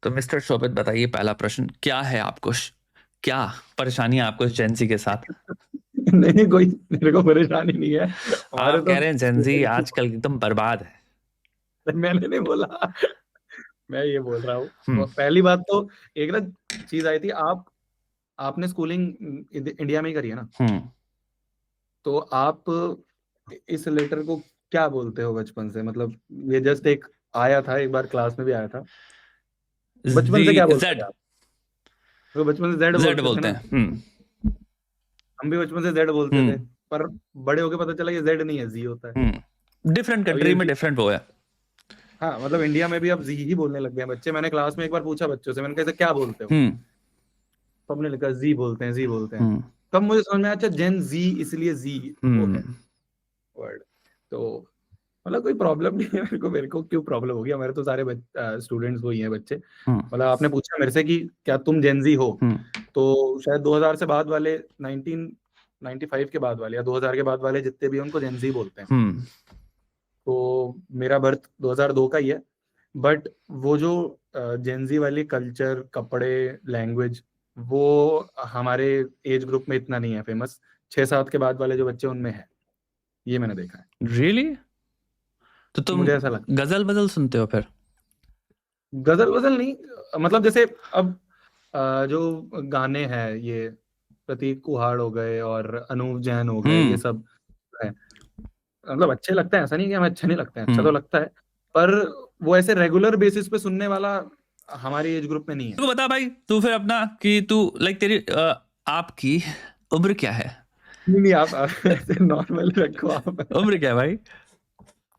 तो मिस्टर शोभित बताइए, पहला प्रश्न क्या है आपको, क्या परेशानी है आपको जेंजी के साथ? नहीं नहीं, कोई मेरे को परेशानी नहीं है। हमारे आप तो कह रहे हैं जेंजी आजकल एकदम बर्बाद है। मैंने नहीं बोला। मैं ये बोल रहा हूँ, हम्म। पहली बात तो एक ना चीज आई थी। आपने स्कूलिंग इंडिया में ही करी है ना? हम्म। तो आप इस लेटर को क्या बोलते हो बचपन से? मतलब ये जस्ट एक आया था, एक बार क्लास में भी आया था। बचपन जी। से क्या बोलते थे जेड। आप? तो बचपन से जेड जेड बोलते थे बोलते ना? हैं। हम्म। हम भी बचपन से जेड बोलते थे। हम्म। पर बड़े होके पता चला ये जेड नहीं है, जी होता है। डिफरेंट अब कंट्री ये में डिफरेंट वो है। हाँ, मतलब इंडिया में भी अब जी ही बोलने लग गए हैं बच्चे। मैंने क्लास में एक बार पूछा बच्चों से, मैंने कहा इसे क्या बोलते हो? हम्म। सबने लिखा जी बोलते हैं, जी बोलते हैं। हम्म। तब मुझे समझ में आया, अच्छा जेन जी इसलिए जी वो है हम्म। वर्ड। तो मतलब कोई प्रॉब्लम नहीं है मेरे को क्यों प्रॉब्लम होगी? हमारे तो सारे स्टूडेंट्स वही हैं, बच्चे। हम्म। मतलब आपने पूछा मेरे से कि क्या तुम जेनजी हो, हम्म। तो शायद 2000 से बाद वाले, 1995 के बाद वाले या 2000 के बाद वाले जितने भी हैं उनको जेनजी बोलते हैं। हम्म। तो मेरा बर्थ 2002 का ही है। बट वो जो जेनजी वाली कल्चर, कपड़े, लैंग्वेज, वो हमारे एज ग्रुप में इतना नहीं है फेमस। 6-7 के बाद वाले जो बच्चे उनमें है, ये मैंने देखा है। रियली? तो तुम मुझे ऐसा लगता गजल बजल सुनते हो फिर? है गजल वजल नहीं। मतलब जैसे अब जो गाने हैं ये, प्रतीक कुहाड़ हो गए और अनूप जैन हो गए, ये हम्म। सब है। मतलब अच्छे लगते हैं, ऐसा नहीं कि हमें अच्छे नहीं लगते हैं, अच्छा तो हम्म। लगता है। पर वो ऐसे रेगुलर बेसिस पे सुनने वाला हमारी एज ग्रुप में नहीं है। तू बता भाई, तू फिर अपना कि तू लाइक तेरी आपकी उम्र क्या है? नहीं नहीं, आप ऐसे नॉर्मल रखो आप। उम्र क्या है भाई?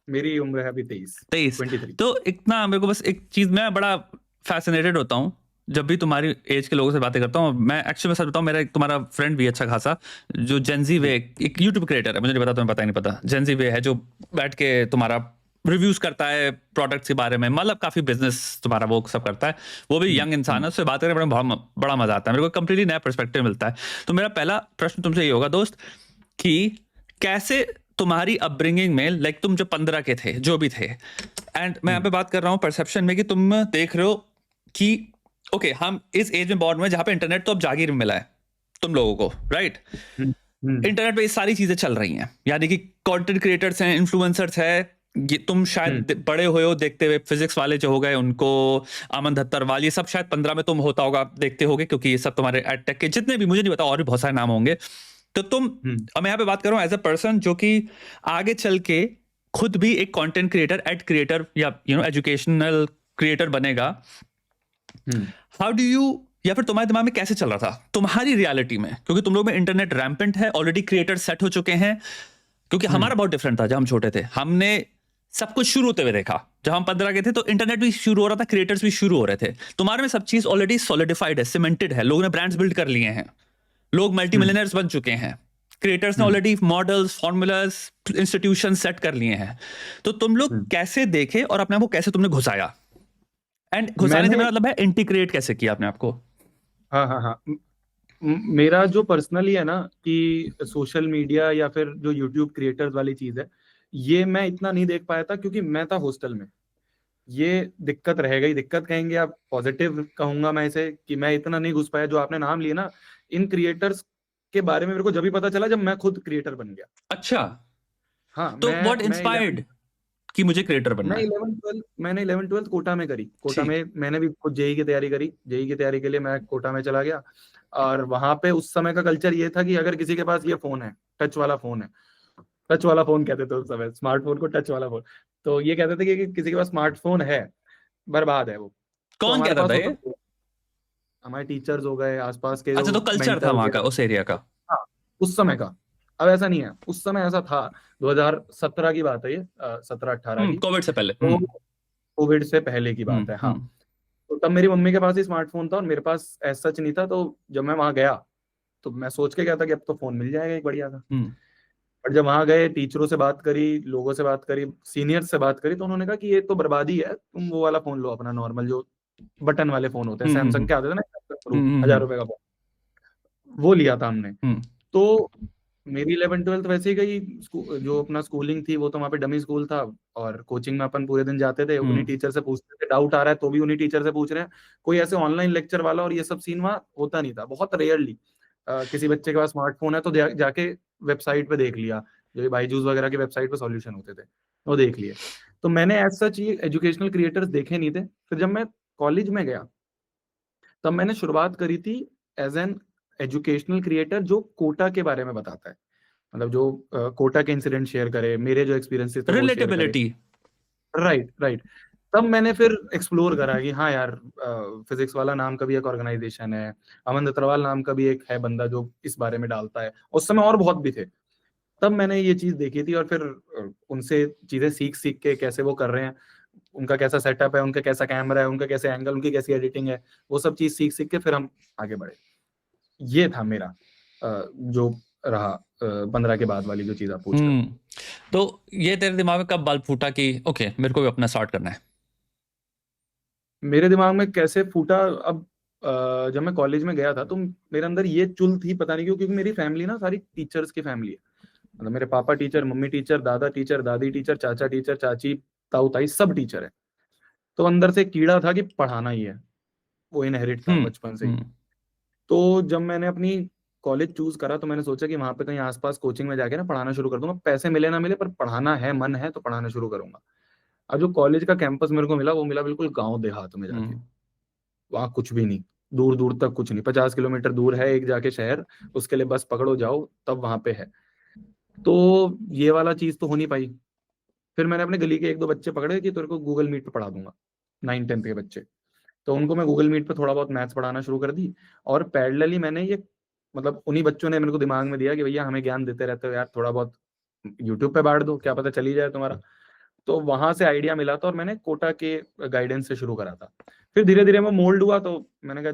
मेरी उम्र है अभी 23। 23। 23। तो इतना मेरे को बस एक चीज, मैं बड़ा फैसिनेटेड होता हूँ जब भी तुम्हारी एज के लोगों से बातें करता हूँ। मैं एक्चुअली, मैं सच बताऊँ, मेरा एक तुम्हारा फ्रेंड भी अच्छा खासा, जो जेंजी वे, एक यूट्यूब क्रिएटर है, मुझे नहीं पता, तुम्हें पता ही नहीं पता, जेंजी वे है, जो बैठ के तुम्हारा रिव्यूज करता है प्रोडक्ट्स के बारे में, मतलब काफी बिजनेस तुम्हारा वो सब करता है। वो भी यंग इंसान है, उससे बात करने में बड़ा बड़ा मजा आता है, मेरे को कंप्लीटली नया पर्सपेक्टिव मिलता है। तो मेरा पहला प्रश्न तुमसे ये होगा दोस्त, कि कैसे तुम्हारी अपब्रिंगिंग में, लाइक तुम जो 15 के थे, जो भी थे, एंड मैं यहाँ पे बात कर रहा हूँ परसेप्शन में, कि तुम देख रहे हो कि ओके, हम इस एज में बॉर्न हुए जहां पे इंटरनेट तो अब जागीर में मिला है तुम लोगों को, राइट? इंटरनेट पे ये सारी चीजें चल रही हैं, यानी कि कंटेंट क्रिएटर्स हैं, इन्फ्लुएंसर्स है। ये तुम शायद बड़े हुए हो देखते हुए, फिजिक्स वाले जो हो गए उनको, अमन दत्तर वाले, ये सब शायद 15 में तुम होता होगा देखते होगे, क्योंकि ये सब तुम्हारे एड टेक के जितने भी, मुझे नहीं पता, और भी बहुत सारे नाम होंगे। तो तुम, अब मैं यहाँ पे बात कर रहा हूँ एज अ पर्सन जो कि आगे चल के खुद भी एक कंटेंट क्रिएटर, एड क्रिएटर, या एजुकेशनल क्रिएटर बनेगा। हाउ डू यू, या फिर तुम्हारे दिमाग में कैसे चल रहा था तुम्हारी रियलिटी में, क्योंकि तुम लोग में इंटरनेट रैम्पेंट है, ऑलरेडी क्रिएटर सेट हो चुके हैं। क्योंकि हमारा बहुत डिफरेंट था, जब हम छोटे थे हमने सब कुछ शुरू होते हुए देखा। जब हम 15 के थे तो इंटरनेट भी शुरू हो रहा था, क्रिएटर्स भी शुरू हो रहे थे। तुम्हारे में सब चीज ऑलरेडी सॉलिडिफाइड है, सीमेंटेड है, लोगों ने ब्रांड्स बिल्ड कर लिए हैं, लोग मल्टी मिलियनर्स बन चुके हैं, क्रिएटर्स ने already models, formulas, institution set कर लिए हैं। तो तुम लोग कैसे देखे और अपने आप को कैसे तुमने घुसाया? एंड घुसाने से मैंने मेरा मतलब है इंटीग्रेट कैसे किया अपने आप को? हाँ हाँ हाँ, मेरा जो पर्सनली है ना, कि सोशल मीडिया या फिर जो यूट्यूब क्रिएटर्स वाली चीज है, ये मैं इतना नहीं देख पाया था क्योंकि मैं था हॉस्टल में। ये दिक्कत रह गई, दिक्कत कहेंगे आप, पॉजिटिव कहूंगा मैं इसे, कि मैं इतना नहीं घुस पाया। जो आपने नाम लिए ना, इन क्रिएटर्स के बारे में मेरे को जब भी पता चला जब मैं खुद क्रिएटर बन गया। अच्छा। हाँ, तो व्हाट मैं इंस्पायर्ड कि मुझे क्रिएटर बनना है? मैंने 11th 12th कोटा में करी। कोटा ठीक। में मैंने भी खुद जेई की तैयारी करी। जेई की तैयारी के लिए मैं कोटा में चला गया। और वहां पे उस समय का कल्चर ये था कि अगर किसी के पास ये फोन है, टच वाला फोन है, टच वाला फोन कहते थे उस समय, स्मार्टफोन को टच वाला फोन। तो ये कहते थे कि किसी के पास स्मार्टफोन है, बर्बाद है वो। तो कौन हमारे कहता पास था होता ये? था, हमारे टीचर्स हो गए, आसपास के जो अच्छा, तो कल्चर था मेंटर्स वहां या, का, उस एरिया का। हाँ, उस समय का। अब ऐसा नहीं है, उस समय ऐसा था। 2017 की बात है ये, 17-18 की। कोविड से पहले। तो कोविड से पहले की बात है, हाँ। हम्म। तो तब मेरी मम्मी के पास ही स्मार्टफोन था और मेरे पास ऐसा सच नहीं था। तो जब मैं वहां गया तो मैं सोच के गया था कि अब तो फोन मिल जाएगा एक बढ़िया सा। हम्म। बट जब वहां गए, टीचरों से बात करी, लोगों से बात करी, सीनियर्स से बात करी, तो उन्होंने कहा कि ये तो बर्बादी है, तुम वो वाला फोन लो अपना, नॉर्मल जो बटन वाले फोन होते हैं, हम्म। सैमसंग के आते थे ना, प्रो, हम्म। 1000 रुपए का फोन, वो लिया था हमने। हम्म। तो मेरी 11th-12th वैसे ही गई। जो अपना स्कूलिंग थी वो तो वहाँ पे डमी स्कूल था, और कोचिंग में अपन पूरे दिन जाते थे, उन्हीं टीचर से पूछते थे, डाउट आ रहा है तो भी उन्हीं टीचर से पूछ रहे हैं। कोई ऐसे ऑनलाइन लेक्चर वाला और ये सब सीन वहाँ होता नहीं था, बहुत रेयरली। किसी बच्चे के पास स्मार्टफोन है तो जाके वेबसाइट पे देख लिया, जो ये बायजूस वगैरह की वेबसाइट पे सॉल्यूशन होते थे वो देख लिए। तो मैंने एज सच ये एजुकेशनल क्रिएटर्स देखे नहीं थे। फिर जब मैं कॉलेज में गया तब मैंने शुरुआत करी थी एज एन एजुकेशनल क्रिएटर जो कोटा के बारे में बताता है, मतलब जो कोटा के इंसिडेंट शेयर करे, मेरे जो एक्सपीरियंसेस थे वो शेयर करे। रिलेटेबिलिटी। Right, right. तब मैंने फिर एक्सप्लोर करा कि हाँ यार, फिजिक्स वाला नाम का भी एक ऑर्गेनाइजेशन है, अमन दत्तरवाल नाम का भी एक है बंदा जो इस बारे में डालता है। उस समय और बहुत भी थे। तब मैंने ये चीज देखी थी, और फिर उनसे चीजें सीख सीख के कैसे वो कर रहे हैं, उनका कैसा सेटअप है, उनका कैसा कैमरा है, उनका कैसे एंगल, उनकी कैसी एडिटिंग है, वो सब चीज सीख सीख के फिर हम आगे बढ़े। ये था मेरा जो रहा 15 के बाद वाली जो चीज आप पूछ रहे हो। तो ये तेरे दिमाग में कब बल्ब फूटा कि ओके मेरे को भी अपना स्टार्ट करना है? मेरे दिमाग में कैसे फूटा, अब जब मैं कॉलेज में गया था तो मेरे अंदर ये चुल थी, पता नहीं क्यों, क्योंकि मेरी फैमिली ना सारी टीचर्स की फैमिली है। मतलब मेरे पापा टीचर, मम्मी टीचर, दादा टीचर, दादी टीचर, चाचा टीचर, चाची, ताऊ ताई सब टीचर है। तो अंदर से कीड़ा था कि पढ़ाना ही है, वो इनहेरिट था बचपन से ही। तो जब मैंने अपनी कॉलेज चूज करा तो मैंने सोचा कि वहां पे कहीं आसपास कोचिंग में जाके ना पढ़ाना शुरू कर दूंगा, पैसे मिले ना मिले पर पढ़ाना है, मन है तो पढ़ाना शुरू करूंगा। अब जो कॉलेज का कैंपस मेरे को मिला वो मिला बिल्कुल गांव देहात में जाके। वहाँ कुछ भी नहीं, दूर दूर तक कुछ नहीं, 50 किलोमीटर दूर है एक जाके शहर, उसके लिए बस पकड़ो जाओ तब वहां पे है। तो ये वाला चीज तो हो नहीं पाई। फिर मैंने अपने गली के एक दो बच्चे पकड़े कि तेरे को गूगल मीट पे पढ़ा दूंगा, 9th-10th के बच्चे। तो उनको मैं गूगल मीट पे थोड़ा बहुत मैथ्स पढ़ाना शुरू कर दी। और पैरेलली मैंने ये, मतलब उन्हीं बच्चों ने मेरे को दिमाग में दिया कि भैया हमें ज्ञान देते रहते हो यार, थोड़ा बहुत यूट्यूब पे बांट दो, क्या पता चली जाए तुम्हारा। तो वहां से आइडिया मिला था और मैंने कोटा के गाइडेंस से शुरू करा था। फिर धीरे धीरे मैं मोल्ड हुआ, तो मैंने कहा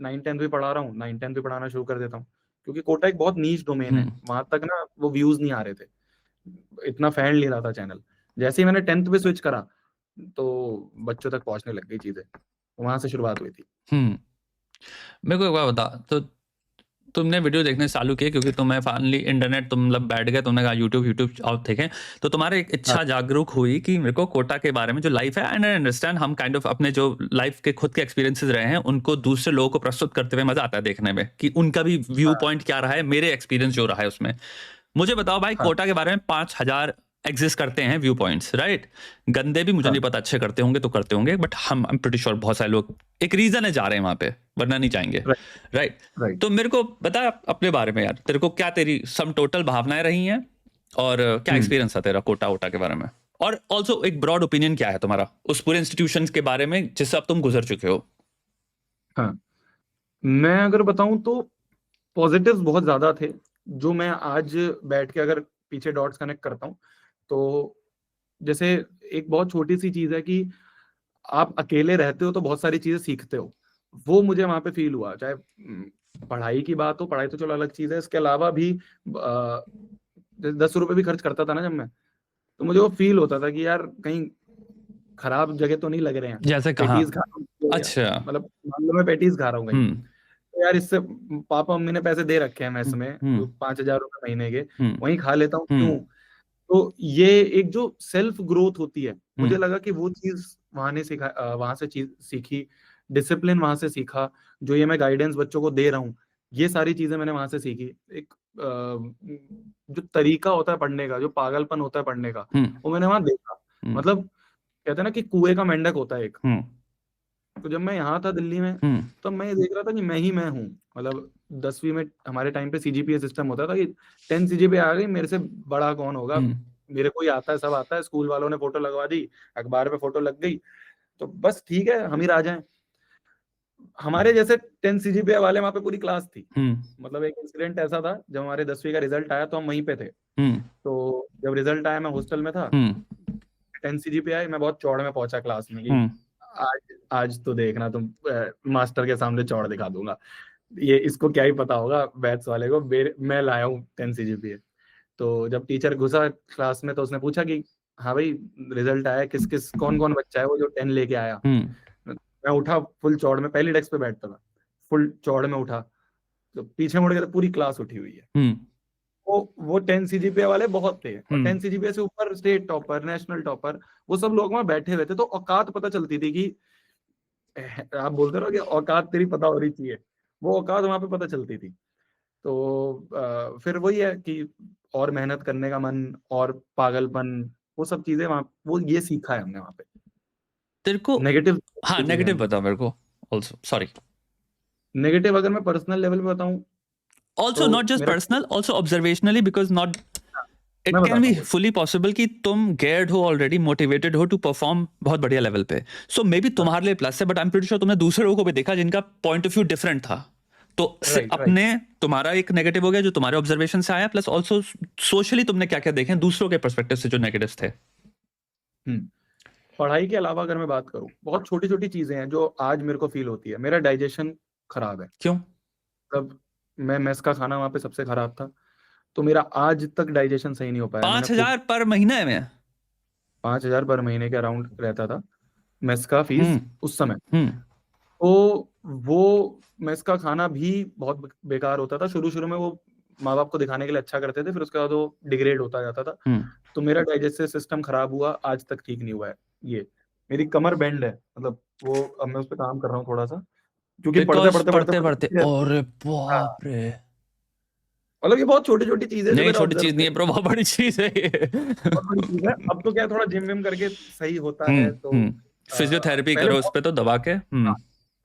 9th-10th भी पढ़ा रहा हूँ, 9th-10th भी पढ़ाना शुरू कर देता हूँ। क्योंकि कोटा एक बहुत नीच डोमेन है, वहां तक ना वो व्यूज नहीं आ रहे थे, इतना फैन नहीं रहा था चैनल। जैसे ही मैंने 10th पे स्विच करा तो बच्चों तक पहुंचने लग गई चीजें, वहां से शुरुआत हुई थी। मेरे को एक बात बता, तो तुमने वीडियो देखने चालू किए क्योंकि तुम्हें फाइनली इंटरनेट, तुम मतलब बैठ गए, तुमने कहा यूट्यूब आप देखें, तो तुम्हारे एक हाँ, इच्छा जागरूक हुई कि मेरे को कोटा के बारे में जो लाइफ है, एंड आई अंडरस्टैंड, हम काइंड ऑफ अपने जो लाइफ के खुद के एक्सपीरियंसेस रहे हैं उनको दूसरे लोगों को प्रस्तुत करते हुए मजा आता है देखने में कि उनका भी व्यू हाँ, पॉइंट क्या रहा है, मेरे एक्सपीरियंस जो रहा है उसमें। मुझे बताओ भाई, हाँ, कोटा के बारे में 5,000 एग्जिस्ट करते हैं व्यू पॉइंट्स, राइट? गंदे भी मुझे हाँ, नहीं पता, अच्छे करते होंगे तो करते होंगे, बट हम आई एम प्रीटी श्योर बहुत सारे लोग एक रीजन है जा रहे हैं वहां पे, वरना नहीं जाएंगे, राइट, राइट? राइट। तो मेरे को बता अपने बारे में यार, तेरे को क्या, तेरी सम टोटल भावनाएं रही हैं, और क्या हम्म, एक्सपीरियंस था तेरा कोटा वोटा के बारे में, और ऑल्सो एक ब्रॉड ओपिनियन क्या है तुम्हारा उस पूरे इंस्टीट्यूशन के बारे में जिससे अब तुम गुजर चुके हो? हाँ। मैं अगर बताऊं तो पॉजिटिव्स बहुत ज्यादा थे, जो मैं आज बैठ के अगर पीछे डॉट्स कनेक्ट करता हूँ तो, जैसे एक बहुत छोटी सी चीज है कि आप अकेले रहते हो तो बहुत सारी चीजें सीखते हो। वो मुझे वहां पे फील हुआ, चाहे पढ़ाई की बात हो, पढ़ाई तो चलो अलग चीज है, इसके अलावा भी 10 रुपए भी खर्च करता था ना जब मैं, तो मुझे वो फील होता था कि यार कहीं खराब जगह तो नहीं लग रहे हैं, जैसे कहाँ? पेटीज खा रहा हूँ तो अच्छा। मतलब मान लो मैं पेटीज खा रहा हूँ कहीं, हम्म। तो यार इससे पापा मम्मी ने पैसे दे रखे हैं मैस हम्म। में, हम्म। 5,000 रुपए महीने के, हम्म। वहीं खा लेता हूँ, हम्म। क्यों? तो ये एक जो सेल्फ ग्रोथ होती है, मुझे हम्म। लगा कि वो चीज वहां से चीज सीखी, डिसिप्लिन वहां से सीखा, जो ये मैं गाइडेंस बच्चों को दे रहा हूँ, ये सारी चीजें मैंने वहां से सीखी। एक जो तरीका होता है पढ़ने का, जो पागलपन होता है पढ़ने का, हम्म। वो मैंने वहां देखा। हम्म। मतलब कहते हैं ना कि कुएं का मेंढक होता है एक। हम्म। तो जब मैं यहाँ था दिल्ली में, हम्म। तब मैं ये देख रहा था कि मैं ही मैं हूँ। मतलब 10वीं में हमारे टाइम पे सीजीपीए सिस्टम होता था कि 10 सीजीपीए आ गई, मेरे से बड़ा कौन होगा, हम्म। मेरे को ही आता है, सब आता है, स्कूल वालों ने फोटो लगवा दी, अखबार पे फोटो लग गई, तो बस ठीक है हम ही राजा हैं। हमारे जैसे 10 सीजीपीए वाले वहां पे पूरी क्लास थी। हम्म। मतलब एक इंसिडेंट ऐसा था, जब हमारे 10वीं का रिजल्ट आया तो हम वहीं पे थे। हम्म। तो जब रिजल्ट आया मैं हॉस्टल में था, हम्म। 10 सीजीपीए आई, मैं बहुत चौड़ में पहुंचा क्लास में कि हम्म। आज आज तो देखना तुम, मास्टर के सामने चौड़ दिखा दूंगा। ये इसको क्या ही पता होगा मैथ्स वाले को, मैं लाया हूँ 10 सीजीपीए। तो जब टीचर घुसा क्लास में तो उसने पूछा कि हाँ भाई रिजल्ट आया, किस किस कौन कौन बच्चा है वो जो 10 लेके आया। हम्म। मैं उठा फुल चौड़ में, पहली डेस्क पे बैठता था, फुल चौड़ में उठा, तो पीछे मुड़ के तो पूरी क्लास उठी हुई है। हम्म। वो 10 CGPA वाले बहुत थे, और 10 CGPA से ऊपर स्टेट टॉपर, नेशनल टॉपर, वो सब लोग वहां बैठे हुए थे। तो औकात पता चलती थी कि आप बोलते रहो कि औकात तेरी पता हो रही चाहिए, वो औकात वहां पे पता चलती थी। तो फिर वही है कि और मेहनत करने का मन और पागलपन, वो सब चीजें वहां, वो ये सीखा है हमने वहां पे। तेरे को नेगेटिव हाँ चीजें नेगेटिव हमने, बताओ मेरे को ऑल्सो सॉरी नेगेटिव अगर मैं पर्सनल लेवल पे बताऊं ऑल्सो तो नॉट जस्ट मेरा, personal also observationally because not it मैं कैन बताता बी हूँ। फुली पॉसिबल कि तुम गेयर्ड हो ऑलरेडी मोटिवेटेड हो टू परफॉर्म बहुत बढ़िया लेवल पे सो मे बी हाँ, तुम्हारे लिए प्लस है but I am pretty sure तुमने दूसरे लोगों को भी देखा जिनका पॉइंट ऑफ व्यू डिफरेंट था तो राइट राइट। अपने तुम्हारा एक नेगेटिव हो गया जो तुम्हारे ऑब्जर्वेशन से आया प्लस ऑल्सो सोशली तुमने क्या क्या देखे दूसरों के परस्पेक्टिव से जो नेगेटिव थे हम्म। पढ़ाई के अलावा अगर मैं बात करूं, बहुत छोटी छोटी चीजें हैं जो आज मेरे को फील होती है। मेरा डाइजेशन खराब है। क्यों तब मैं मेस का खाना वहां पे सबसे खराब था, तो मेरा आज तक डाइजेशन सही नहीं हो पाया। मैंने पांच खूब, हजार पर महीने में 5,000 पर महीने के अराउंड रहता था मेस का फीस हम्म उस समय। हम्म तो वो मेस का खाना भी बहुत बेकार होता था। शुरू शुरू में वो माँ बाप को दिखाने के लिए अच्छा करते थे, फिर उसके बाद वो डिग्रेड होता जाता था। हम्म तो मेरा डाइजेस्टिव सिस्टम खराब हुआ, आज तक ठीक नहीं हुआ है ये। मेरी कमर बेंड है, मतलब वो, अब मैं उस पर काम कर रहा हूँ थोड़ा सा, क्योंकि पढ़ते बिकॉज पढ़ते पढ़ते पढ़ते पढ़ते पढ़ते, और हाँ, बाप रे मतलब ये बहुत छोटी छोटी चीजें जो नहीं मैंने छोटी ऑब्जर्व चीज नहीं है करी। ब्रो बहुत बड़ी चीज है ये बहुत बड़ी चीज है। अब तो क्या है, थोड़ा जिम विम करके सही होता है। तो फिजियोथेरेपी पहले करो उस बहुत, पे तो दबा के हाँ,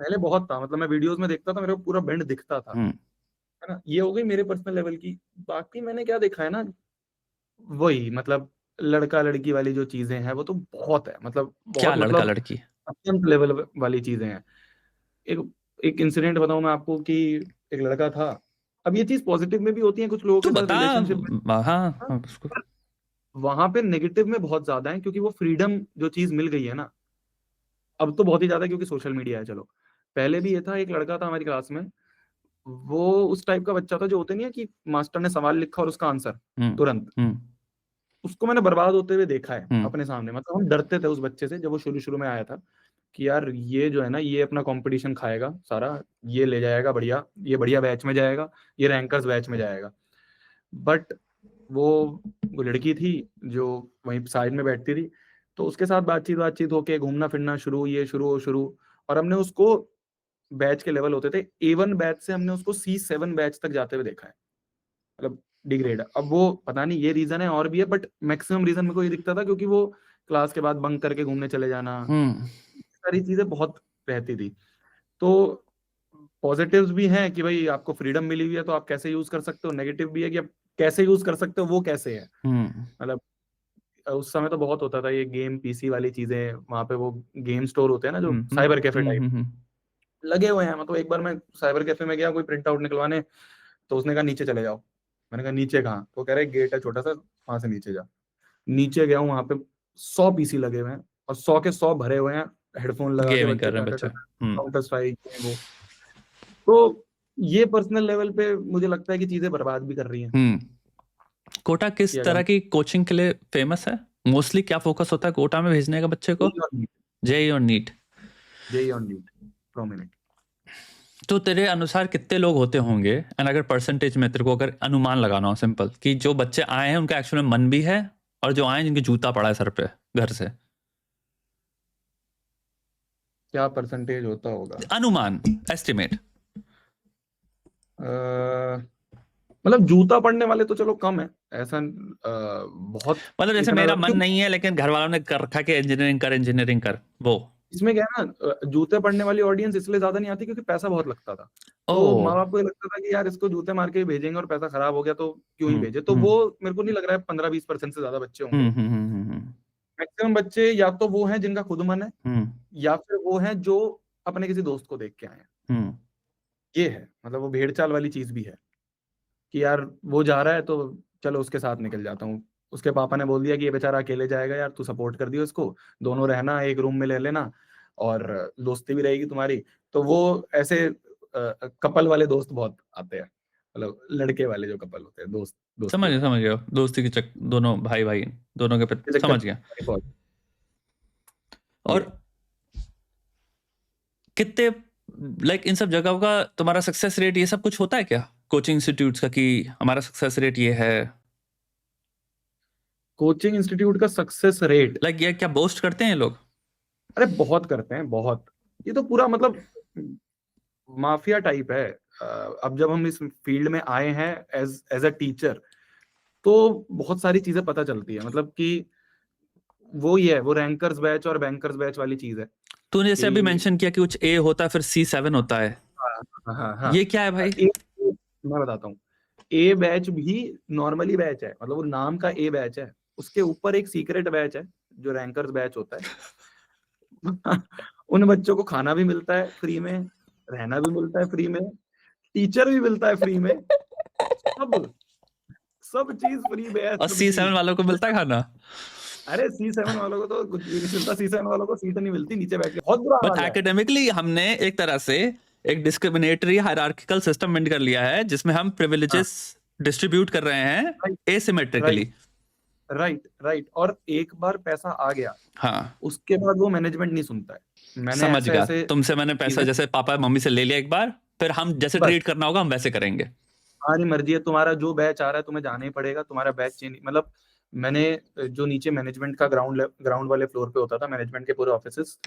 पहले बहुत था। मतलब मैं वीडियोस में देखता था, मेरे को पूरा बेंड दिखता था, हम्म है ना। ये हो गई मेरे पर्सनल लेवल की। बाकी मैंने क्या देखा है ना, वही मतलब लड़का लड़की वाली जो चीजें हैं वो तो बहुत है, मतलब क्या बहुत, लड़का मतलब लड़की अत्यंत लेवल वाली चीजें हैं। एक एक इंसिडेंट बताऊं मैं आपको कि एक लड़का था। अब ये चीज पॉजिटिव में भी होती है कुछ लोगों तू के साथ बता रिलेशनशिप में, हाँ हाँ, हाँ, उसको पर वहां पे नेगेटिव में बहुत ज्यादा है, क्योंकि वो फ्रीडम जो चीज मिल गई है ना, अब तो बहुत ही ज्यादा है, क्योंकि सोशल मीडिया है। चलो, पहले भी ये था, एक लड़का था हमारी क्लास में, वो उस टाइप का बच्चा था जो होते नहीं है कि मास्टर ने सवाल लिखा और उसका आंसर हम्म तुरंत। हम्म उसको मैंने बर्बाद होते हुए देखा है हम्म अपने सामने। मतलब हम डरते थे उस बच्चे से जब वो शुरू शुरू में आया था, कि यार ये जो है ना, ये अपना कंपटीशन खाएगा सारा, ये ले जाएगा बढ़िया, ये बढ़िया बैच में जाएगा, ये रैंकर्स बैच में जाएगा। बट वो वो लड़की थी जो वहीं साइड में बैठती थी, तो उसके साथ बातचीत बातचीत होके घूमना फिरना शुरू, ये शुरू। और हमने उसको, बैच के लेवल होते थे A1 बैच से, हमने उसको C7 बैच तक जाते हुए देखा है, मतलब डिग्रेड। अब वो पता नहीं ये रीजन है और भी है, बट मैक्सिमम रीजन मेरे को ये दिखता था क्योंकि वो क्लास के बाद बंक करके घूमने चले जाना, हम्म सारी चीजें बहुत रहती थी। तो पॉजिटिव्स भी हैं कि भाई आपको फ्रीडम मिली हुई है तो आप कैसे यूज कर सकते हो, नेगेटिव भी है कि आप कैसे यूज कर सकते हो, वो कैसे है। हम्म मतलब उस समय तो बहुत होता था ये गेम पीसी वाली चीजें, वहां पे वो गेम स्टोर होते हैं ना, जो साइबर कैफे टाइप हम्म लगे हुए हैं। मतलब एक बार मैं साइबर कैफे में गया कोई प्रिंट आउट निकलवाने, तो उसने कहा नीचे चले जाओ। मैंने कहा नीचे कहाँ? तो कह रहे गेट है छोटा सा, वहां से नीचे जा। नीचे गया हूँ, वहां पे 100 पीसी लगे हुए हैं, और 100 के 100 भरे हुए हैं, हेडफोन लगा के गेमिंग बच्चे कर रहे हैं टक बच्चे टक काउंटर स्ट्राइक वो। तो ये पर्सनल लेवल पे मुझे लगता है कि चीजें बर्बाद भी कर रही हैं। कोटा कि किस अगर तरह की कोचिंग के लिए फेमस है मोस्टली क्या फोकस होता है कोटा में भेजने का बच्चे को जेई और नीट, जेई और नीट जेई और नीट प्रोमिनेंट। तो तेरे अनुसार कितने लोग होते होंगे एंड अगर परसेंटेज में तेरे को अगर अनुमान लगाना हो सिंपल कि जो बच्चे आए हैं उनका एक्चुअल में मन भी है और जो आए हैं जिनके जूता पड़ा है सर पे घर से क्या परसेंटेज होता होगा? अनुमान एस्टिमेट मतलब जूता पड़ने वाले तो चलो कम है, ऐसा बहुत मतलब जैसे इतना मेरा ज्यादा मन क्यों। नहीं है लेकिन घर वालों ने कर रखा कि इंजीनियरिंग कर वो इसमें क्या है ना, जूते पड़ने वाली ऑडियंस इसलिए ज्यादा नहीं आती क्योंकि पैसा बहुत लगता था। ओ तो माँ बाप को ये लगता था कि यार इसको जूते मार के ही भेजेंगे और पैसा खराब हो गया तो क्यों ही भेजे। तो हम्म वो मेरे को नहीं लग रहा है 15-20% से ज्यादा बच्चे होंगे। हम्म मैक्सिमम बच्चे या तो वो हैं जिनका खुद मन है, हम्म या फिर वो हैं जो अपने किसी दोस्त को देख के आए हैं। हम्म ये है, मतलब वो भेड़ चाल वाली चीज भी है कि यार वो जा रहा है तो चलो उसके साथ निकल जाता हूँ। उसके पापा ने बोल दिया कि ये बेचारा अकेले जाएगा, यार तू सपोर्ट कर दियो इसको, दोनों रहना एक रूम में ले लेना, और दोस्ती भी रहेगी तुम्हारी। तो वो ऐसे कपल वाले दोस्त बहुत आते हैं, मतलब लड़के वाले जो कपल होते हैं, दोस्ती वाले। समझ गया दोस्ती की दोनों भाई भाई दोनों के ये चक्कर समझ गया बहुत और ये। कितने लाइक इन सब जगहों का तुम्हारा सक्सेस रेट ये सब कुछ होता है क्या कोचिंग इंस्टीट्यूट्स का कि हमारा सक्सेस रेट ये है, कोचिंग इंस्टीट्यूट का सक्सेस रेट, लाइक ये क्या बोस्ट करते हैं ये लोग? अरे बहुत करते हैं, बहुत। ये तो पूरा मतलब माफिया टाइप है। अब जब हम इस फील्ड में आए हैं एज एज अ टीचर, तो बहुत सारी चीजें पता चलती है, मतलब कि वो ही है, वो रैंकर्स बैच और बैंकर्स बैच वाली चीज है तूने जैसे अभी कि मेंशन किया कि कुछ ए होता है फिर C7 होता है, हाँ हाँ हाँ। ये क्या है भाई? मैं बताता हूँ, ए बैच भी नॉर्मली बैच है, मतलब वो नाम का ए बैच है, उसके ऊपर एक सीक्रेट बैच है जो रैंकर्स बैच होता है। उन बच्चों को खाना भी मिलता है फ्री में, रहना भी मिलता है फ्री में, टीचर भी मिलता है फ्री में, सब सब चीज फ्री बैच और सबकी। C7 वालों को मिलता है खाना? अरे C7 वालों को तो कुछ भी नहीं मिलता, C7 वालों को सीट नहीं मिलती, नीचे बैठ के बहुत बुरा बट हाल है। एकेडमिकली हमने एक तरह से एक डिस्क्रिमिनेटरी हायरार्किकल सिस्टम मेंटेन कर लिया है जिसमें हम हाँ, प्रिविलेजेस डिस्ट्रीब्यूट कर रहे हैं right asymmetrically. Right right right. और एक बार पैसा आ गया, हाँ, उसके बाद वो मैनेजमेंट नहीं सुनता है। मैंने समझ ऐसे गया। ऐसे तुमसे मैंने पैसा चीजें, जैसे पापा मम्मी से ले लिया एक बार, फिर हम जैसे बस ट्रीट करना होगा हम वैसे करेंगे। तुम्हारी मर्जी है, तुम्हारा जो बैच आ रहा है तुम्हें जाना ही पड़ेगा, तुम्हारा बैच चेंज, मतलब मैंने जो नीचे मैनेजमेंट का ग्राउंड वाले फ्लोर पे होता था, मैनेजमेंट के पूरे ऑफिसेस,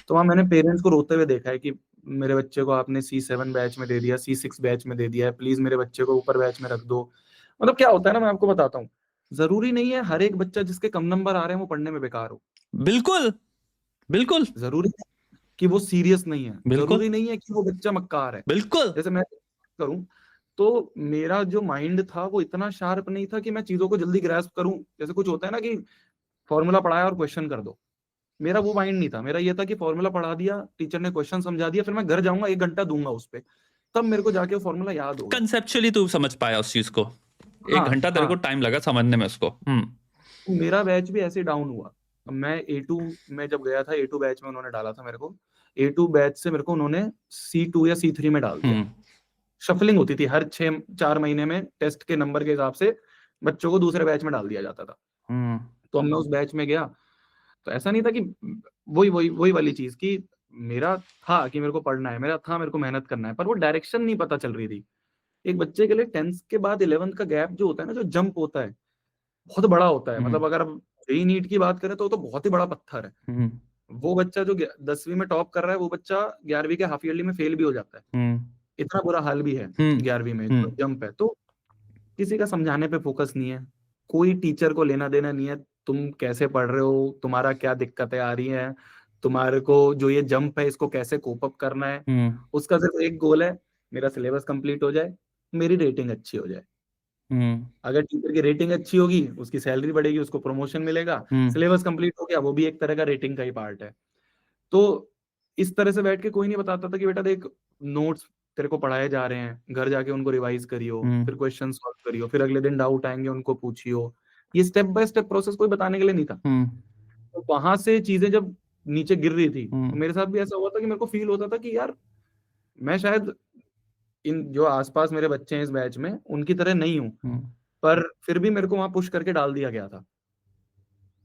तो वहाँ मैंने पेरेंट्स को रोते हुए देखा है कि मेरे बच्चे को आपने C7 बैच में दे दिया, C6 बैच में दे दिया है, प्लीज मेरे बच्चे को ऊपर बैच में रख दो। मतलब क्या होता है ना, मैं आपको बताता हूँ, जरूरी नहीं है हर एक बच्चा जिसके कम नंबर आ रहे हैं वो पढ़ने में बेकार हो, बिल्कुल बिल्कुल जरूरी नहीं कि वो सीरियस नहीं है, बिल्कुल जरूरी नहीं है कि वो बच्चा मक्कार है। बिल्कुल। जैसे मैं करूं, तो मेरा जो माइंड था वो इतना शार्प नहीं था कि मैं चीजों को जल्दी ग्रैस्प करूं। जैसे कुछ होता है ना कि फॉर्मूला पढ़ाया और क्वेश्चन कर दो, मेरा वो माइंड नहीं था। मेरा ये था कि फॉर्मूला पढ़ा दिया, टीचर ने क्वेश्चन समझा दिया, फिर मैं घर जाऊंगा 1 घंटा दूंगा उस पे, तब मेरे को जाके फॉर्मूला याद होगा। कंसेप्चुअली तू समझ पाया उस चीज को, एक हाँ घंटा तेरे हाँ। को टाइम लगा समझने में उसको। तो मेरा बैच भी ऐसे डाउन हुआ। अब मैं A2 में जब गया था, A2 बैच में उन्होंने डाला था मेरे को, A2 बैच से मेरे को उन्होंने C2 या C3 में डाल दिया। हम्म शफलिंग होती थी, हर 6-4 महीने में टेस्ट के नंबर के हिसाब से बच्चों को दूसरे बैच में डाल दिया जाता था। हम्म तो अब मैं उस बैच में गया, तो ऐसा नहीं था कि वही वाली चीज कि मेरा था कि मेरे को पढ़ना है, मेरा था मेरे को मेहनत करना है, पर वो डायरेक्शन नहीं पता चल रही थी। एक बच्चे के लिए 10th के बाद 11th का गैप जो होता है ना, जो जंप होता है, बहुत बड़ा होता है। हम्म मतलब अगर हम जेई नीट की बात करें तो वो तो बहुत ही बड़ा पत्थर है। हम्म वो बच्चा जो 10वीं में टॉप कर रहा है, वो बच्चा 11वीं के हाफ ईयरली में फेल भी हो जाता है। हम्म इतना बुरा हाल भी है हम्म 11वीं में, जो हम्म जंप है। तो किसी का समझाने पे फोकस नहीं है, कोई टीचर को लेना देना नहीं है, तुम कैसे पढ़ रहे हो, तुम्हारा क्या दिक्कतें आ रही हैं, तुम्हारे को जो ये जंप है इसको कैसे कोप अप करना है। हम्म उसका सिर्फ एक गोल है, मेरा सिलेबस कंप्लीट हो जाए, मेरी रेटिंग अच्छी हो जाए। हम्म अगर टीचर की रेटिंग अच्छी होगी, उसकी सैलरी बढ़ेगी, उसको प्रमोशन मिलेगा, हम्म सिलेबस कंप्लीट हो गया, वो भी एक तरह का रेटिंग का ही पार्ट है। तो इस तरह से बैठ के कोई नहीं बताता था कि बेटा देख, नोट्स तेरे को पढ़ाए जा रहे हैं, घर जाके उनको रिवाइज करियो, हम्म फिर क्वेश्चन सॉल्व करियो, फिर अगले दिन डाउट आएंगे उनको पूछियो। ये स्टेप बाय स्टेप प्रोसेस कोई बताने के लिए नहीं था। हम्म तो वहां से चीजें जब नीचे गिर रही थी, तो हम्म मेरे साथ भी ऐसा हुआ था कि मेरे को फील होता था कि यार मैं शायद इन जो आसपास मेरे बच्चे हैं इस बैच में उनकी तरह नहीं हूँ, हम्म पर फिर भी मेरे को वहां पुश करके डाल दिया गया था।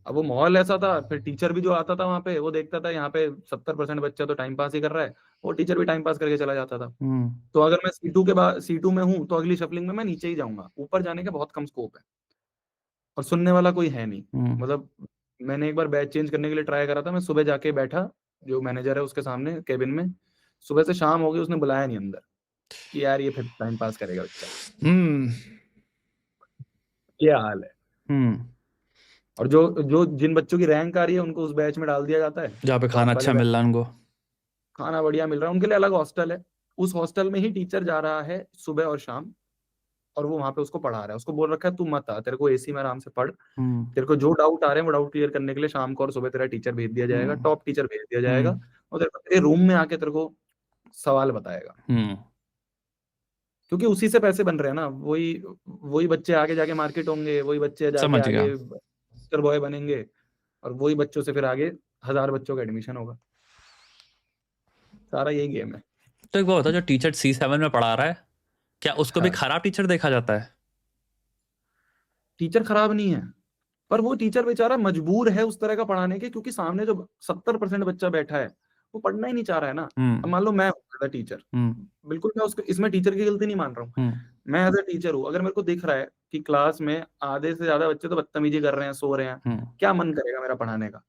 अब वो माहौल ऐसा था, फिर टीचर भी जो आता था वहां पे, वो देखता था यहाँ पे 70% बच्चा तो टाइम पास ही कर रहा है, वो टीचर भी टाइम पास करके चला जाता था। हम्म तो अगर मैं C2 में हूँ, तो अगली शफलिंग में मैं नीचे ही जाऊंगा, ऊपर जाने का बहुत कम स्कोप है, और सुनने वाला कोई है नहीं। हम्म मतलब मैंने एक बार बैच चेंज करने के लिए ट्राई करा था, मैं सुबह जाके बैठा जो मैनेजर है उसके सामने केबिन में, सुबह से शाम हो गई, उसने बुलाया नहीं अंदर कि यार ये फिर टाइम पास करेगा बच्चा। हम्म ये हाल है। हम्म और जो जो जिन बच्चों की रैंक आ रही है उनको उस बैच में डाल दिया जाता है, जहाँ पे खाना टॉप वाले अच्छा बैच, मिल रहा है उनको। खाना बढ़िया मिल रहा है, उनके लिए अलग हॉस्टल है, उस हॉस्टल में ही टीचर जा रहा है सुबह और शाम, और वो वहां पे उसको पढ़ा रहा है। उसको बोल रखा है तू मत आ, तेरे को एसी में आराम से पढ़, हम्म तेरे को जो डाउट आ रहे हैं वो डाउट क्लियर करने के लिए शाम को और सुबह तेरा टीचर भेज दिया जाएगा, हम्म टॉप टीचर भेज दिया जाएगा, हम्म और तेरे को तेरे रूम में आके तेरे को सवाल बताएगा। हम्म क्योंकि उसी से पैसे बन रहे हैं ना, वही वही बच्चे आगे जाके मार्केट होंगे, वही बच्चे जाके समझ गया। आगे टीचर बॉय बनेंगे, और वही बच्चों से फिर आगे 1000 बच्चों का एडमिशन होगा। सारा यही गेम है। तो एक बात होता है, जो टीचर C7 में पढ़ा रहा है, क्या उसको भी हाँ, खराब टीचर देखा जाता है? टीचर खराब नहीं है, पर वो टीचर बेचारा मजबूर है उस तरह का पढ़ाने के, क्योंकि सामने जो 70% बच्चा बैठा है वो पढ़ना ही नहीं चाह रहा है ना। अब हम्म मान लो मैं हूँ टीचर, हम्म बिल्कुल मैं उसको इसमें टीचर की गलती नहीं मान रहा हूँ, हम्म मैं एज ए टीचर हूँ, अगर मेरे को दिख रहा है कि क्लास में आधे से ज्यादा बच्चे तो बदतमीजी कर रहे हैं, सो रहे हैं, क्या मन करेगा मेरा पढ़ाने का?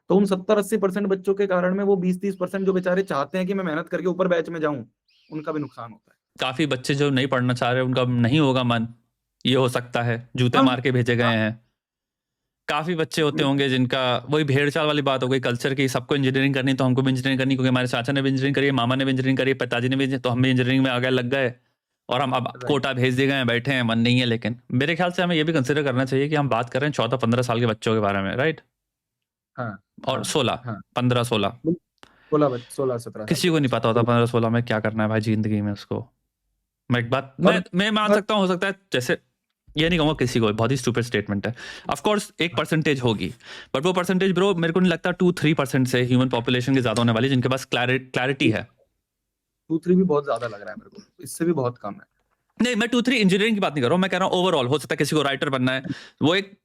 तो उन 70-80% बच्चों के कारण में वो 20-30% जो बेचारे चाहते हैं कि मैं मेहनत करके ऊपर बैच में जाऊं, उनका भी नुकसान होता है। काफी बच्चे जो नहीं पढ़ना चाह रहे उनका नहीं होगा मन, ये हो सकता है, जूते हाँ, मार के भेजे गए हैं। काफी बच्चे होते होंगे जिनका वही भेड़ चाल वाली बात हो गई कल्चर की, सबको इंजीनियरिंग करनी तो हमको भी इंजीनियरिंग करनी, क्योंकि हमारे चाचा ने भी इंजीनियरिंग करी है, मामा ने भी इंजीनियरिंग करी है, पिताजी ने भी, तो हम भी इंजीनियरिंग में आगे लग गए और हम अब राइट। कोटा भेज दिए गए हैं, बैठे हैं, मन नहीं है। लेकिन मेरे ख्याल से हमें ये भी कंसिडर करना चाहिए कि हम बात कर रहे हैं 14-15 साल के बच्चों के बारे में, राइट? हाँ और हाँ 16, हाँ, 15-16, 16-17 साल किसी के को नहीं बच्चे, पता होता बिल्कुल। 15-16 में क्या करना है भाई जिंदगी में उसको। मैं एक बात और मैं मान और सकता हूँ, हो सकता है जैसे, ये नहीं कहूँगा किसी को, बहुत ही स्टूपिड स्टेटमेंट है, ऑफ कोर्स एक परसेंटेज होगी, बट वो परसेंटेज ब्रो मेरे को नहीं लगता 2-3% से ह्यूमन पॉपुलेशन के ज्यादा होने वाली जिनके पास क्लैरिटी है। 2-3 भी बहुत ज्यादा लग रहा है मेरे को, इससे भी बहुत कम है। नहीं, मैं 2-3 इंजीनियरिंग की बात नहीं कर रहा हूँ, मैं कह रहा हूँ ओवरऑल हो सकता है किसी को राइटर बनना है, वो एक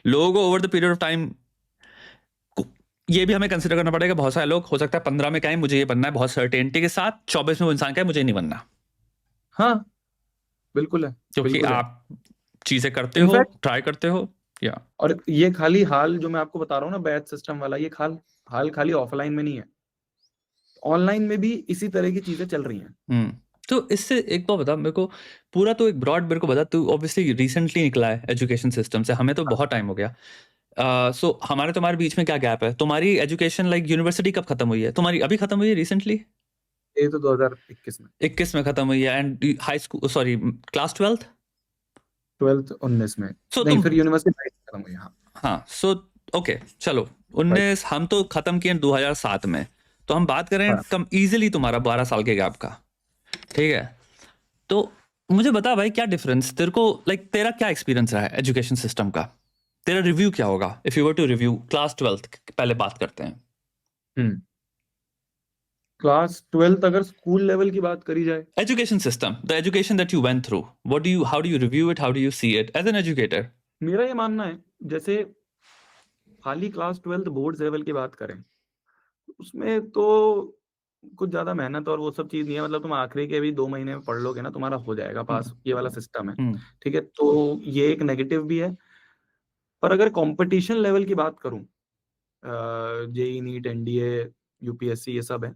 लोगों को over the period of time ये भी हमें कंसिडर करना पड़ेगा। बहुत सारे लोग हो सकता है 15 में कहें मुझे ये बनना है बहुत सर्टेनिटी के साथ, 24 में वो इंसान कहे मुझे नहीं बनना, हाँ, बिल्कुल है, क्योंकि बिल्कुल है। आप चीजें करते हो, इनफैक्ट, ट्राई करते हो, या और ये खाली हाल जो मैं आपको बता रहा हूँ ना, बैच सिस्टम वाला, ये हाल खाली ऑफलाइन में नहीं है, ऑनलाइन में भी इसी तरह की चीजें चल रही हैं। तो इससे एक बात बता मेरे को, पूरा तो एक ब्रॉड मेरे को बता, तू ऑब्वियसली रिसेंटली निकला है एजुकेशन सिस्टम से, हमें तो बहुत टाइम हो गया। सो हमारे तुम्हारे बीच में क्या गैप है? तुम्हारी एजुकेशन लाइक यूनिवर्सिटी कब खत्म हुई है तुम्हारी? अभी खत्म हुई है रिसेंटली? ये तो 2021 में, 21 में खत्म हुई है, and high school, sorry, class 12th। 12th 19 में, सो नहीं तुम, फिर यूनिवर्सिटी खत्म हुई। हाँ, हाँ, सो ओके चलो, राइट। 19 हम तो खत्म किए 2007 में, तो हम बात करें हाँ, कम इजीली तुम्हारा 12 साल के गैप का, ठीक है? तो मुझे बता भाई क्या डिफरेंस तेरे को, लाइक तेरा क्या एक्सपीरियंस रहा है एजुकेशन सिस्टम का? तेरा रिव्यू क्या होगा if you were to review class 12th? पहले बात करते हैं। हम्म क्लास 12th अगर स्कूल लेवल की बात करी जाए, education system, the education that you went through, what do you, how do you review it, how do you see it as an educator? मेरा ये मानना है, जैसे खाली क्लास 12th बोर्ड लेवल की बात करें, उसमें तो कुछ ज्यादा मेहनत और वो सब चीज नहीं है, मतलब तुम आखिरी के भी 2 महीने में पढ़ लोगे ना, तुम्हारा हो जाएगा पास, ये वाला सिस्टम है। हम्म ठीक है, तो ये एक नेगेटिव भी है। पर अगर कंपटीशन लेवल की बात करूं, जेई, नीट, एनडीए, यूपीएससी, ये सब है,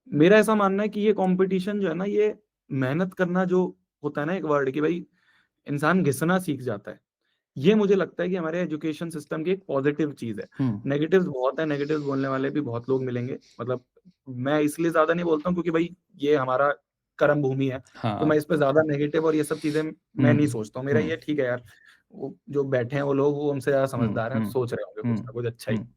मेरा ऐसा मानना है कि ये कंपटीशन जो है ना, ये मेहनत करना जो होता है ना, एक वर्ड कि भाई इंसान घिसना सीख जाता है, ये मुझे लगता है कि हमारे एजुकेशन सिस्टम की एक पॉजिटिव चीज है। हम्म नेगेटिव्स बहुत है, नेगेटिव्स बोलने वाले भी बहुत लोग मिलेंगे, मतलब मैं इसलिए ज्यादा नहीं बोलता हूँ क्योंकि भाई ये हमारा कर्म भूमि है, तो मैं हाँ इस पे ज्यादा नेगेटिव और ये सब चीजें मैं नहीं हम्म सोचता हूँ। मेरा हम्म ये ठीक है यार, वो जो बैठे हैं वो लोग, वो हमसे ज्यादा हम्म समझदार हैं, हम्म सोच रहे होंगे कुछ हम्म ना कुछ अच्छा ही। हम्म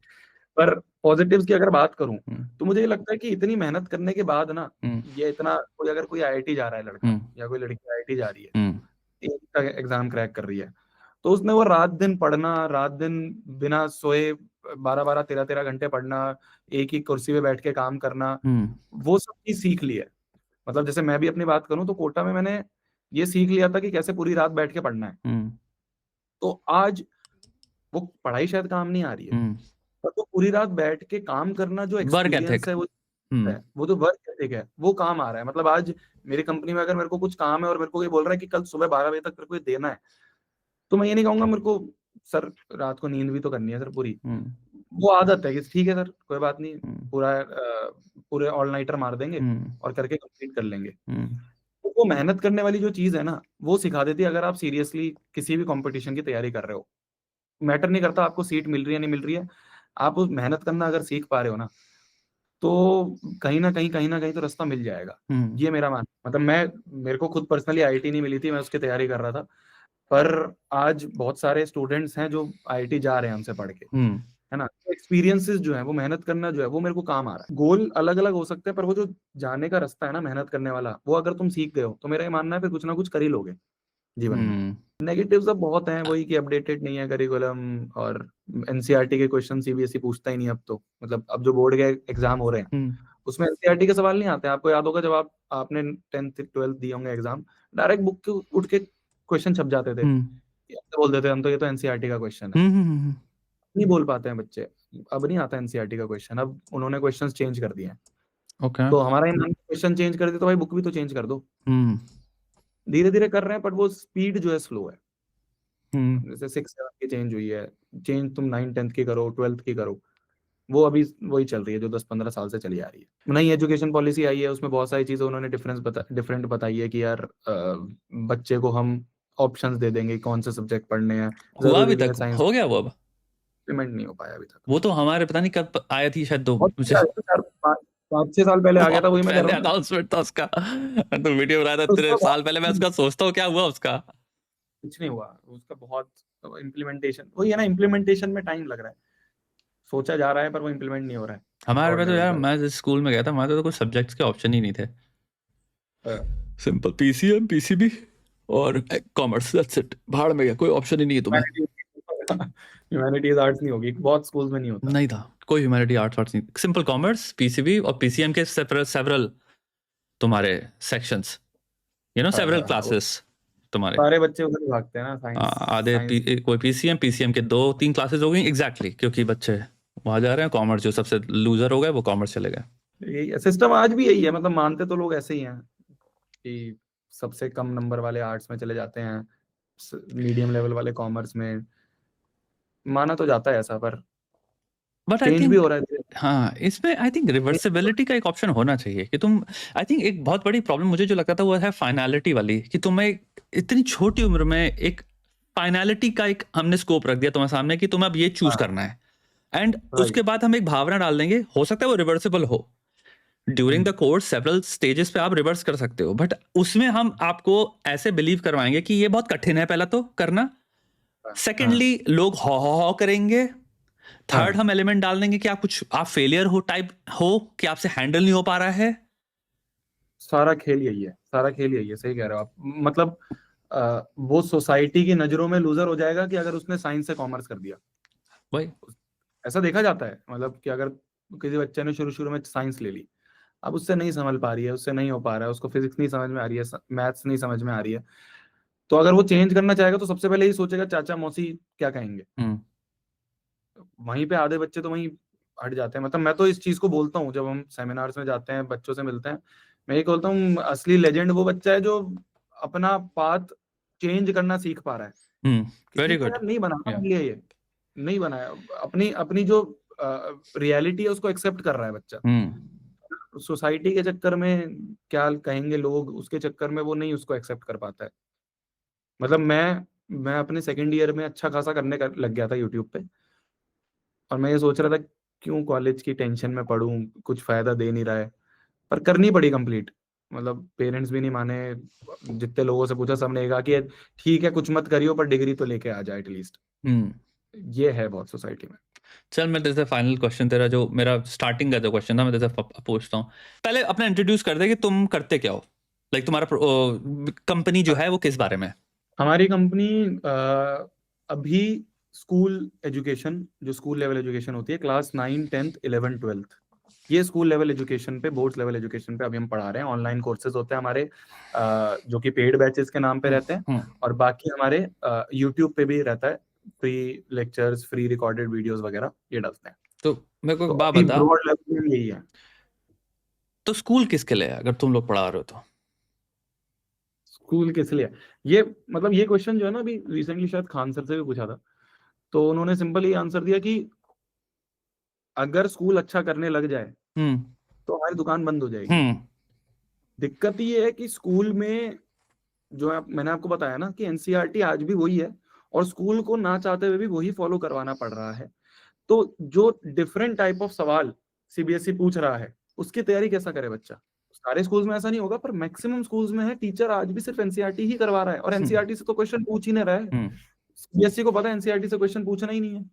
पर पॉजिटिव्स की अगर बात करूं, हम्म तो मुझे ये लगता है कि इतनी मेहनत करने के बाद ना, हम्म ये इतना, कोई अगर कोई आईआईटी जा रहा है लड़का, हम्म या कोई लड़की आईआईटी जा रही है, हम्म एक का एग्जाम क्रैक कर रही है, तो उसने वो रात दिन पढ़ना, रात दिन बिना सोए 12-12, 13-13 घंटे पढ़ना, एक ही कुर्सी पे बैठ के काम करना, हम्म वो सब चीज सीख ली है। मतलब जैसे मैं भी अपनी बात करूं, तो कोटा में मैंने ये सीख लिया था कि कैसे पूरी रात बैठ के पढ़ना है। हम्म तो आज वो पढ़ाई शायद काम नहीं आ रही है, हम्म पर वो पूरी रात बैठ के काम करना जो वर्क एथिक। एक्सपीरियंस है, वो जो वर्क एथिक है, वो काम आ रहा है। मतलब आज मेरी कंपनी में अगर मेरे को कुछ काम है और मेरे को ये बोल रहा है कि कल सुबह 12 बजे तक मेरे को ये देना है, तो मैं ये नहीं कहूंगा मेरे को, सर रात को नींद भी तो करनी है सर पूरी, हम्म वो आदत है कि ठीक है सर, कोई बात नहीं, हम्म पूरे ऑल नाइटर मार देंगे हम्म और करके कंप्लीट कर लेंगे। हम्म तो वो मेहनत करने वाली जो चीज है ना, वो सिखा देती है। अगर आप सीरियसली किसी भी कंपटीशन की तैयारी कर रहे हो, मैटर नहीं करता आपको सीट मिल रही है नहीं मिल रही है, आप उस मेहनत करना अगर सीख पा रहे हो ना, तो कहीं ना कहीं तो रास्ता मिल जाएगा। हम्म ये मेरा मान, मतलब मेरे को खुद पर्सनली आईआईटी नहीं मिली थी, मैं उसकी तैयारी कर रहा था, पर आज बहुत सारे स्टूडेंट्स हैं जो आईआईटी जा रहे हैं हमसे पढ़ के, हम्म है ना। एक्सपीरियंसेस जो है, वो मेहनत करना जो है, वो मेरे को काम आ रहा है। गोल अलग अलग हो सकते हैं, पर वो जो जाने का रास्ता है ना मेहनत करने वाला, वो अगर तुम सीख गए हो, तो मेरा ये मानना है फिर कुछ ना कुछ कर ही लोगे जीवन में। हम्म नेगेटिव्स अब बहुत हैं, वही कि अपडेटेड नहीं है करिकुलम, और एनसीईआरटी के क्वेश्चन सीबीएसई पूछता ही नहीं अब तो, मतलब अब जो बोर्ड के एग्जाम हो रहे हैं, हम्म उसमें एनसीईआरटी के सवाल नहीं आते हैं। आपको याद होगा जब आपने 10th 12th दिए होंगे एग्जाम, डायरेक्ट बुक के उठ के क्वेश्चन छप जाते थे, हम्म बोल देते हम तो ये तो एनसीईआरटी का क्वेश्चन है। नहीं बोल पाते हैं बच्चे, अब नहीं आता एनसीईआरटी का क्वेश्चन, अब उन्होंने क्वेश्चंस चेंज कर दिए हैं। ओके तो हमारा इन क्वेश्चन चेंज कर दिए, तो भाई बुक भी तो चेंज कर दो। हम्म धीरे धीरे कर रहे हैं, बट वो स्पीड जो है स्लो है। हम्म। जैसे 6-7 की चेंज हुई है, चेंज तुम 9-10th की करो, 12th की करो, वो अभी वही चल रही है जो 10-15 साल से चली आ रही है। नई एजुकेशन पॉलिसी आई है, उसमें बहुत सारी चीजें उन्होंने डिफरेंट बताई है कि यार बच्चे को हम ऑप्शंस दे देंगे कौन से सब्जेक्ट पढ़ने हैं, हुआ अभी जरूरी नहीं है तक साइंस। हो गया वो? अब इम्प्लीमेंट नहीं हो पाया अभी तक। वो तो हमारे पता नहीं कब आया थी शायद, तो बहुत मुझे 5-6 साल पहले आ गया था, बहुत वही मैं कह पहले रहा हूँ ना। अनाउंसमेंट था उसका। तो वीडियो बनाया था तो इतने उसका साल पहले, मैं उसका सोचता हूँ क्या हुआ उसका। कुछ नहीं हुआ उसका, बहुत इम्प्लीमेंटेशन, वही है ना, इम्प्लीमेंटेशन में टाइम लग रहा है। सोचा जा रहा है पर वो इम्प्लीमेंट नहीं हो रहा है हमारे गवर्नमेंट में तो लेवल यार, पे। मैं जिस स्कूल में गया था वहाँ तो कुछ सब्जेक्ट्स के ऑप्शन ही नहीं थे। सिंपल पीसीएम, पीसीबी और कॉमर्स, दैट्स इट। भाड़ में गया, कोई ऑप्शन ही नहीं है तुम्हें। ह्यूमैनिटीज आर्ट्स नहीं होगी, बहुत स्कूल्स में नहीं होता। नहीं था कोई ह्यूमैनिटी, आर्ट्स वार्ट्स नहीं, सिंपल कॉमर्स, पीसीबी और पीसीएम के सेवरल तुम्हारे सेक्शंस, हाँ सेवरल हाँ हाँ, वो क्लासेस तुम्हारे। सारे बच्चे उधर ही भागते हैं ना, साइंस। आधे साइंस कोई पीसीएम, पीसीएम के 2-3 क्लासेस हो गई एग्जैक्टली, क्योंकि बच्चे वहां जा रहे हैं। कॉमर्स जो सबसे लूजर हो गए वो कॉमर्स चले गए। यही सिस्टम आज भी यही है, मतलब मानते तो लोग ऐसे ही हैं कि सबसे कम नंबर वाले आर्ट्स में चले जाते हैं, मीडियम लेवल वाले कॉमर्स में। माना तो जाता है ऐसा, पर बट आई चेंज भी थिंक, हो रहा है। हाँ, इसमें आई थिंक रिवर्सिबिलिटी का एक ऑप्शन होना चाहिए कि तुम, आई थिंक एक बहुत बड़ी प्रॉब्लम मुझे जो लगता था वो है फाइनलिटी वाली, कि तुम्हें इतनी छोटी उम्र में एक फाइनलिटी का एक हमने स्कोप रख दिया तुम्हारे सामने कि तुम्हें अब ये चूज हाँ करना है। And right. उसके बाद हम एक भावना डाल देंगे, हो सकता है वो रिवर्सिबल हो, during the course several stages पे आप रिवर्स कर सकते हो, बट उसमें हम आपको ऐसे बिलीव करवाएंगे कि ये बहुत कठिन है पहला तो करना, हाँ सेकेंडली लोग हौ करेंगे, थर्ड हाँ, हम एलिमेंट डाल देंगे कि आप फेलियर हो टाइप हो, कि आपसे हैंडल नहीं हो पा रहा है। सारा खेल यही है, सारा खेल यही है, सही कह रहे हो आप। मतलब वो सोसाइटी की नजरों में लूजर हो जाएगा कि अगर उसने साइंस से कॉमर्स कर दिया। वही। ऐसा देखा जाता है, मतलब कि अगर किसी बच्चे ने शुरू शुरू में साइंस ले ली, अब उससे नहीं संभल पा रही है, उससे नहीं हो पा रहा है, उसको फिजिक्स नहीं समझ में आ रही है, मैथ्स नहीं समझ में आ रही है, तो अगर वो चेंज करना चाहेगा तो सबसे पहले ही सोचेगा चाचा मौसी क्या कहेंगे। हम्म। वहीं पे आधे बच्चे तो वहीं हट जाते हैं। मतलब मैं तो इस चीज को बोलता हूँ, जब हम सेमिनार्स में जाते हैं, बच्चों से मिलते हैं, मैं ये बोलता हूँ असली लेजेंड वो बच्चा है जो अपना पाथ चेंज करना सीख पा रहा है। किसी वेरी ने गुड। यार नहीं बना या। मेरे लिए, ये नहीं बनाया, अपनी अपनी जो रियलिटी है उसको एक्सेप्ट कर रहा है बच्चा। हम्म। सोसाइटी के चक्कर में क्या कहेंगे लोग, उसके चक्कर में वो नहीं उसको एक्सेप्ट कर पाता है। मतलब मैं अपने सेकंड ईयर में अच्छा खासा करने का लग गया था यूट्यूब पे, और मैं ये सोच रहा था क्यों कॉलेज की टेंशन में पढूं, कुछ फायदा दे नहीं रहा है, पर करनी पड़ी कंप्लीट। मतलब पेरेंट्स भी नहीं माने, जितने लोगों से पूछा सबने कहा कि ठीक है कुछ मत करियो पर डिग्री तो लेके आ जाए एटलीस्ट। हम्म। ये है बहुत सोसाइटी में। चल, मैं तेरे से फाइनल क्वेश्चन, तेरा जो मेरा स्टार्टिंग का जो क्वेश्चन था, मैं तेरे से पूछता हूँ। पहले अपना इंट्रोड्यूस कर दे कि तुम करते क्या हो, लाइक तुम्हारा कंपनी जो है वो किस बारे में है? हमारी कंपनी अभी स्कूल एजुकेशन, जो स्कूल लेवल एजुकेशन होती है, क्लास 9, 10, 11, 12, ये स्कूल लेवल एजुकेशन पे, बोर्ड लेवल एजुकेशन पे अभी हम पढ़ा रहे हैं। ऑनलाइन कोर्सेज होते हैं हमारे, जो कि पेड बैचेस के नाम पे हम्म। रहते हैं, हम्म। और बाकी हमारे यूट्यूब पे भी रहता है, free lectures, free recorded videos वगैरह ये डालते हैं। तो मेरे को तो एक बात अभी बता, ब्रॉड लेवल में यही है। तो स्कूल किसके लिए है अगर तुम लोग पढ़ा रहे हो तो? स्कूल किस लिए, ये मतलब ये क्वेश्चन जो है ना, अभी रिसेंटली शायद खान सर से भी पूछा था, तो उन्होंने सिंपल ये आंसर दिया कि अगर स्कूल अच्छा करने लग जाए हम्म। तो हमारी दुकान बंद हो जाएगी। हम्म। दिक्कत ये है कि स्कूल में जो है, मैंने आपको बताया ना कि एनसीईआरटी आज भी वही है, और स्कूल को ना चाहते हुए भी वही फॉलो करवाना पड़ रहा है। तो जो डिफरेंट टाइप ऑफ सवाल सीबीएसई पूछ रहा है, उसकी तैयारी कैसा करे बच्चा। सारे स्कूल्स में ऐसा नहीं होगा, पर मैक्सिमम स्कूल्स में है, टीचर आज भी सिर्फ एनसीईआरटी ही करवा रहा है, और हम्म। एनसीईआरटी से तो क्वेश्चन पूछ ही नहीं रहा है। हम्म। सीबीएसई को पता है एनसीईआरटी से क्वेश्चन पूछना ही नहीं है।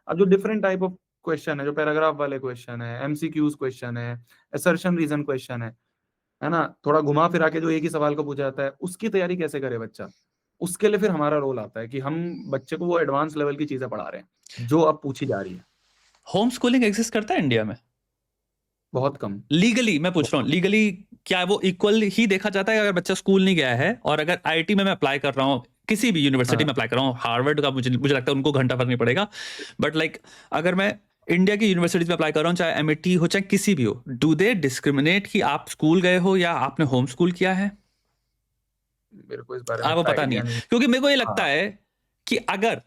अब जो डिफरेंट टाइप ऑफ क्वेश्चन है, जो पैराग्राफ वाले क्वेश्चन है, एमसीक्यूज क्वेश्चन है, असर्शन रीजन क्वेश्चन है ना, थोड़ा घुमा फिरा के जो एक ही सवाल को पूछा जाता है, उसकी तैयारी कैसे करे बच्चा। उसके लिए फिर हमारा रोल आता है कि हम बच्चे को वो एडवांस लेवल की चीजें पढ़ा रहे हैं जो अब पूछी जा रही है। होम स्कूलिंग एग्जिस्ट करता है इंडिया में? बहुत कम। लीगली मैं पूछ रहा हूँ, लीगली क्या वो इक्वल ही देखा जाता है अगर बच्चा स्कूल नहीं गया है? और अगर आईआईटी में मैं अप्लाई कर रहा हूँ, किसी भी यूनिवर्सिटी हाँ, में अप्लाई कर रहा हूँ, हार्वर्ड का मुझे मुझे लगता है उनको घंटा फर्क नहीं पड़ेगा, बट लाइक अगर मैं इंडिया की यूनिवर्सिटीज में अप्लाई कर रहा हूँ, चाहे एमआईटी हो चाहे किसी भी हो, डू दे डिस्क्रिमिनेट कि आप स्कूल गए हो या आपने होम स्कूल किया है? मेरे को इस बारे में आपको इतना पता नहीं आइडिया है, नहीं। क्योंकि मेरे को ये लगता हाँ है कि अगर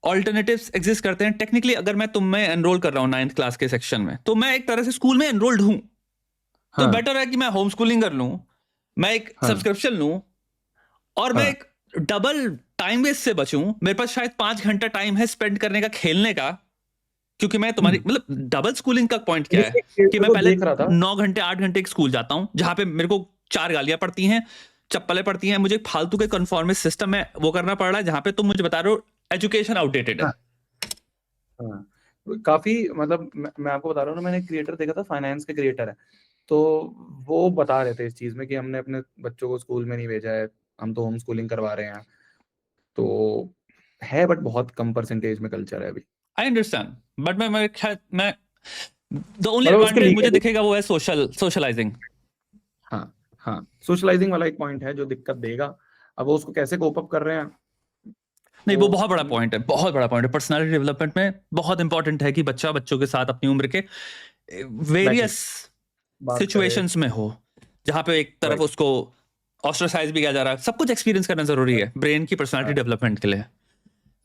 ऑल्टरनेटिव्स एग्जिस्ट करते हैं, टेक्निकली अगर मैं तुम में एनरोल कर रहा हूँ 9th क्लास के सेक्शन में, तो मैं एक तरह से स्कूल में एनरोल्ड हूँ, तो हाँ बेटर है कि मैं होम स्कूलिंग कर लूँ, मैं एक हाँ सब्सक्रिप्शन लूँ, और मैं हाँ एक डबल टाइम वेस्ट से बचूं। मेरे पास शायद 5 घंटा टाइम है स्पेंड करने का, खेलने का, क्योंकि मैं तुम्हारी मतलब डबल स्कूलिंग का पॉइंट क्या मैं है एक कि क्रिएटर मैं को पहले देख रहा था। 9 घंटे 8 घंटे एक स्कूल जाता हूं जहां पे मेरे को 4 गालियां पड़ती हैं, चप्पलें पड़ती हैं, मुझे फालतू के कन्फॉर्मिस्ट सिस्टम में वो करना पड़ रहा है, जहां पे तुम मुझे बता रहे हो एजुकेशन आउटडेटेड है। हाँ हाँ काफी मतलब मैं आपको बता रहा हूँ ना, मैंने एक क्रिएटर देखा था, फाइनेंस के क्रिएटर है, तो वो बता रहे थे इस चीज में कि हमने अपने बच्चों को स्कूल में नहीं भेजा है, हम तो होम स्कूलिंग करवा रहे हैं। तो है बट बहुत कम परसेंटेज में कल्चर है अभी। आई अंडरस्टैंड, बट मैं द ओनली मतलब उसके एडवांटेज मुझे लीगल। दिखेगा वो है सोशलाइजिंग। हाँ हाँ सोशलाइजिंग वाला एक पॉइंट है जो दिक्कत देगा। अब वो उसको कैसे कोप अप कर रहे हैं नहीं, वो। वो बहुत बड़ा पॉइंट है, बहुत बड़ा पॉइंट है। पर्सनालिटी डेवलपमेंट में बहुत इंपॉर्टेंट है कि बच्चा बच्चों के साथ अपनी उम्र के बैठे वेरियस बात करे। सिचुएशंस में हो, जहां पे एक तरफ राइट। उसको ऑस्ट्रेसाइज भी किया जा रहा है, सब कुछ एक्सपीरियंस करना जरूरी है ब्रेन की पर्सनालिटी डेवलपमेंट के लिए,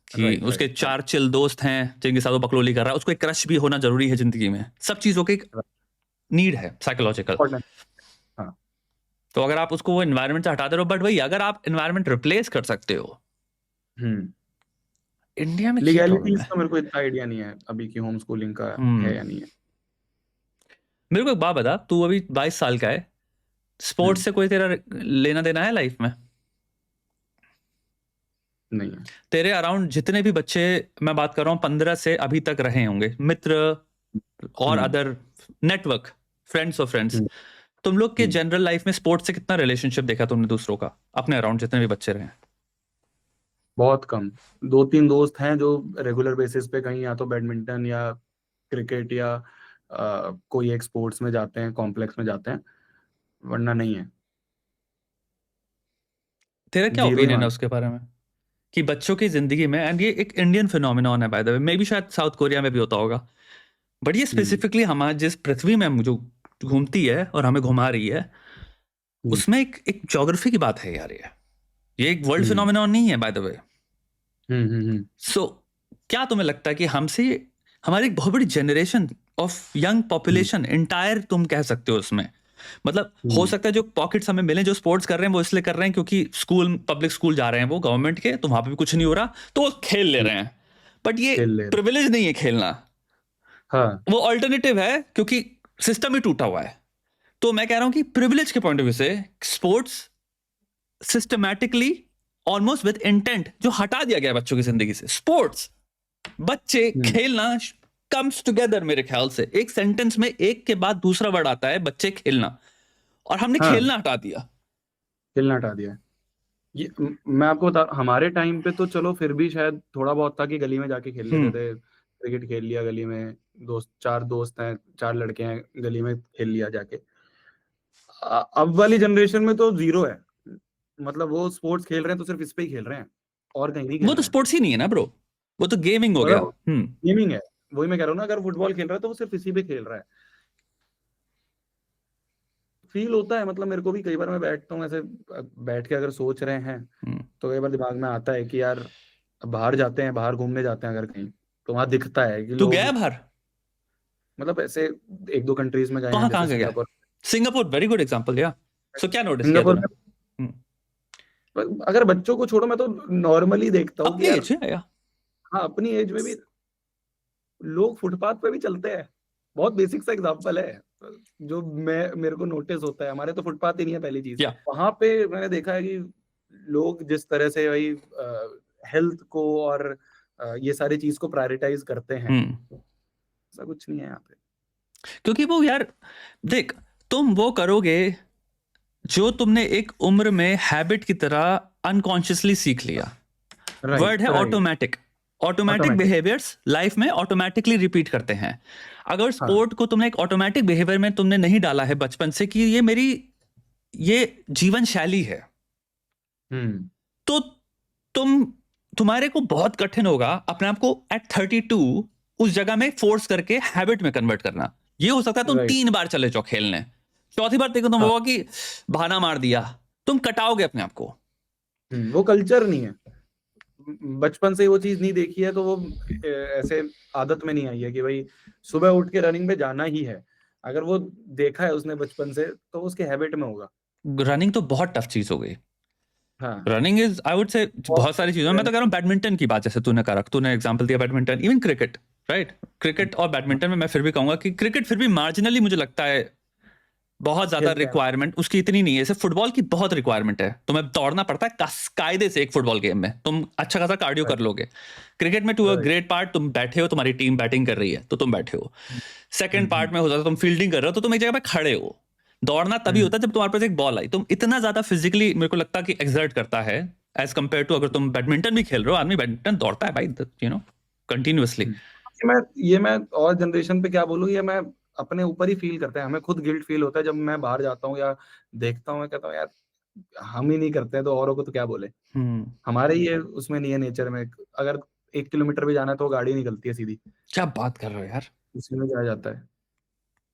कि राइट उसके राइट राइट 4 चिल दोस्त हैं जिनके साथ वो बकलोली कर रहा है, उसको एक क्रश भी होना जरूरी है जिंदगी में, सब चीजों की एक नीड है साइकोलॉजिकल। इम्पोर्टेंट। हाँ तो अगर आप उसको वो एनवायरनमेंट से हटाते रहो, बट वही अगर आप एनवायरनमेंट रिप्लेस कर सकते हो, हम्म इंडिया में क्या प्रॉब्लम लीगैलिटीज है। का मेरे को इतना आइडिया नहीं है अभी कि होम स्कूलिंग का है हम्म या नहीं है। मेरे को एक बात बता, तू अभी 22 साल का है, स्पोर्ट्स हम्म से कोई तेरा लेना देना है लाइफ में? नहीं है। तेरे अराउंड जितने भी बच्चे, मैं बात कर रहा हूँ 15 से अभी तक रहे होंगे, मित्र और हम्म अदर नेटवर्क, फ्रेंड्स और फ्रेंड्स, हम्म तुम लोग के हम्म जनरल लाइफ में स्पोर्ट्स से कितना रिलेशनशिप देखा तुमने दूसरों का, अपने अराउंड जितने भी बच्चे रहे? बहुत कम। दो तीन दोस्त हैं जो रेगुलर बेसिस पे कहीं या तो बैडमिंटन या क्रिकेट या कोई एक स्पोर्ट्स में जाते हैं, कॉम्प्लेक्स में जाते हैं, वरना नहीं है। तेरा क्या जीरो ही ओपिनियन है मान। उसके बारे में कि बच्चों की जिंदगी में, एंड ये एक इंडियन फिनोमिनॉन है बाय द वे, मे भी शायद साउथ कोरिया में भी होता होगा, बट ये हम्म स्पेसिफिकली हमारे जिस पृथ्वी में जो घूमती है और हमें घुमा रही है, हम्म उसमें एक ज्योग्राफी की बात है यार। ये एक वर्ल्ड हम्म फिनोमिनॉन नहीं है बाय द वे। हम्म। सो क्या तुम्हें लगता है कि हमसे हमारी एक बहुत बड़ी generation of young hmm population entire, तुम कह सकते हो उसमें, मतलब हो हम्म, सकता है जो पॉकेट्स हमें मिले जो स्पोर्ट्स कर रहे हैं वो इसलिए कर रहे हैं क्योंकि स्कूल, पब्लिक स्कूल जा रहे हैं वो गवर्नमेंट के, तो वहां पे भी कुछ नहीं हो रहा तो वो खेल ले हम्म, रहे हैं, बट ये खेल ले रहे। प्रिविलेज नहीं है खेलना, हाँ वो ऑल्टरनेटिव है क्योंकि सिस्टम ही टूटा हुआ है। तो मैं कह रहा हूं कि प्रिविलेज के पॉइंट ऑफ व्यू से sports systematically, almost with intent, जो हटा दिया गया है बच्चों की जिंदगी से, स्पोर्ट्स, बच्चे हम्म खेलना कम्स टुगेदर, मेरे ख्याल से एक सेंटेंस में एक के बाद दूसरा वर्ड आता है बच्चे खेलना, और हमने हाँ खेलना हटा दिया। खेलना हटा दिया है। मैं आपको बता, हमारे टाइम पे तो चलो फिर भी शायद थोड़ा बहुत था कि गली में जाके खेल लेते हम्म थे, क्रिकेट खेल लिया गली में, दोस्त, चार दोस्त हैं, चार लड़के हैं, गली में खेल लिया जाके। अब वाली जनरेशन में तो जीरो है। मतलब वो स्पोर्ट्स खेल रहे हैं तो सिर्फ इस पे ही खेल रहे हैं, और कहीं नहीं वो खेल तो रहे हैं। स्पोर्ट्स ही नहीं है ना ब्रो, वो तो गेमिंग हो गया। मतलब गेमिंग है। वही मैं कह रहा हूँ ना, अगर फुटबॉल खेल रहा है तो वो सिर्फ इसी पे खेल रहा है। फील होता है, मतलब मेरे को भी कई बार मैं बैठता हूँ ऐसे, बैठ के अगर सोच रहे हैं हम्म। तो कई बार दिमाग में आता है कि यार बाहर जाते हैं, बाहर घूमने जाते हैं अगर कहीं, तो वहां दिखता है कि तू गया लोग, बाहर? मतलब ऐसे एक दो कंट्रीज में गए हैं कहाँ जैसे कहाँ का गया? Singapore. Singapore very good example, या सो क्या नोटिस किया सिंगापुर तूने? में अगर बच्चों को छोड़ो, मैं तो नॉर्मली देखता हूँ कि अपनी यार, एज है या? हाँ अपनी एज में भी लोग फुटपाथ पे भी चलते हैं। बहुत बेसिक सा एग्जांपल है जो मैं मेरे को नोटिस होता है। हमारे तो फुटपाथ ही नहीं है पहली चीज। या वहां पे मैंने देखा है कि लोग जिस तरह से भाई हेल्थ को और ये सारी चीज को प्रायोरिटाइज करते हैं, ऐसा कुछ नहीं है यहाँ पे। क्योंकि वो यार, देख, तुम वो करोगे जो तुमने एक उम्र में हैबिट की तरह अनकॉन्शियसली सीख लिया। वर्ड राइट है right. Automatic. Automatic automatic. Behaviours life में ऑटोमेटिकली रिपीट करते हैं। अगर हाँ। स्पोर्ट को तुमने एक ऑटोमेटिक बिहेवियर में तुमने नहीं डाला है बचपन से कि ये मेरी, ये जीवन शैली है, हम्म तो तुम्हारे को बहुत कठिन होगा अपने आप को एट 32 उस जगह में फोर्स करके हैबिट में कन्वर्ट करना। ये हो सकता है तुम राइट। 3 बार चले जाओ खेलने, चौथी बार देखो तुम हाँ होगा कि बहाना मार दिया, तुम कटाओगे अपने आप को। वो कल्चर नहीं है, बचपन से वो चीज नहीं देखी है, तो वो ऐसे आदत में नहीं आई है कि भाई सुबह उठ के रनिंग में जाना ही है। अगर वो देखा है उसने बचपन से तो उसके हैबिट में होगा। रनिंग तो बहुत टफ चीज हो गई। हाँ, running is I would say बहुत सारी चीजों में, मैं तो कह रहा हूँ बैडमिंटन की बात, जैसे तूने एग्जांपल दिया badminton, even cricket, right? Cricket और बैडमिंटन में मैं फिर भी कहूंगा कि क्रिकेट फिर भी मार्जिनली मुझे लगता है बहुत ज्यादा खेलते हैं। रिक्वायरमेंट उसकी इतनी नहीं है, जैसे फुटबॉल की बहुत रिक्वायरमेंट है, तुम्हें दौड़ना पड़ता है कायदे से एक फुटबॉल गेम में, तुम अच्छा खासा कार्डियो कर लोगे। क्रिकेट में to a right. Great part तुम बैठे हो, तुम्हारी टीम बैटिंग कर रही है तो तुम बैठे हो। सेकंड पार्ट में हो जाता है तुम फील्डिंग कर रहे हो तो तुम एक जगह पे खड़े हो। दौड़ना तभी होता है जब तुम्हारे पास एक बॉल आई, तुम इतना ज्यादा फिजिकली मेरे को लगता है कि एक्सर्ट करता है एज कंपेयर टू अगर तुम बैडमिंटन भी खेल रहे हो। आदमी बैडमिंटन दौड़ता है भाई, कंटिन्यूअसली। ये मैं और जनरेशन पे क्या बोलूँ, ये मैं अपने ऊपर ही फील करते हैं, हमें खुद गिल्ट फील होता है जब मैं बाहर जाता हूँ या देखता हूँ, मैं कहता हूँ यार हम ही नहीं करते हैं तो औरों को तो क्या बोले। हमारे ये उसमें नहीं है नेचर में, अगर 1 किलोमीटर भी जाना है तो गाड़ी निकलती है सीधी, क्या बात कर रहे हो यार? उसी में जाया जाता है।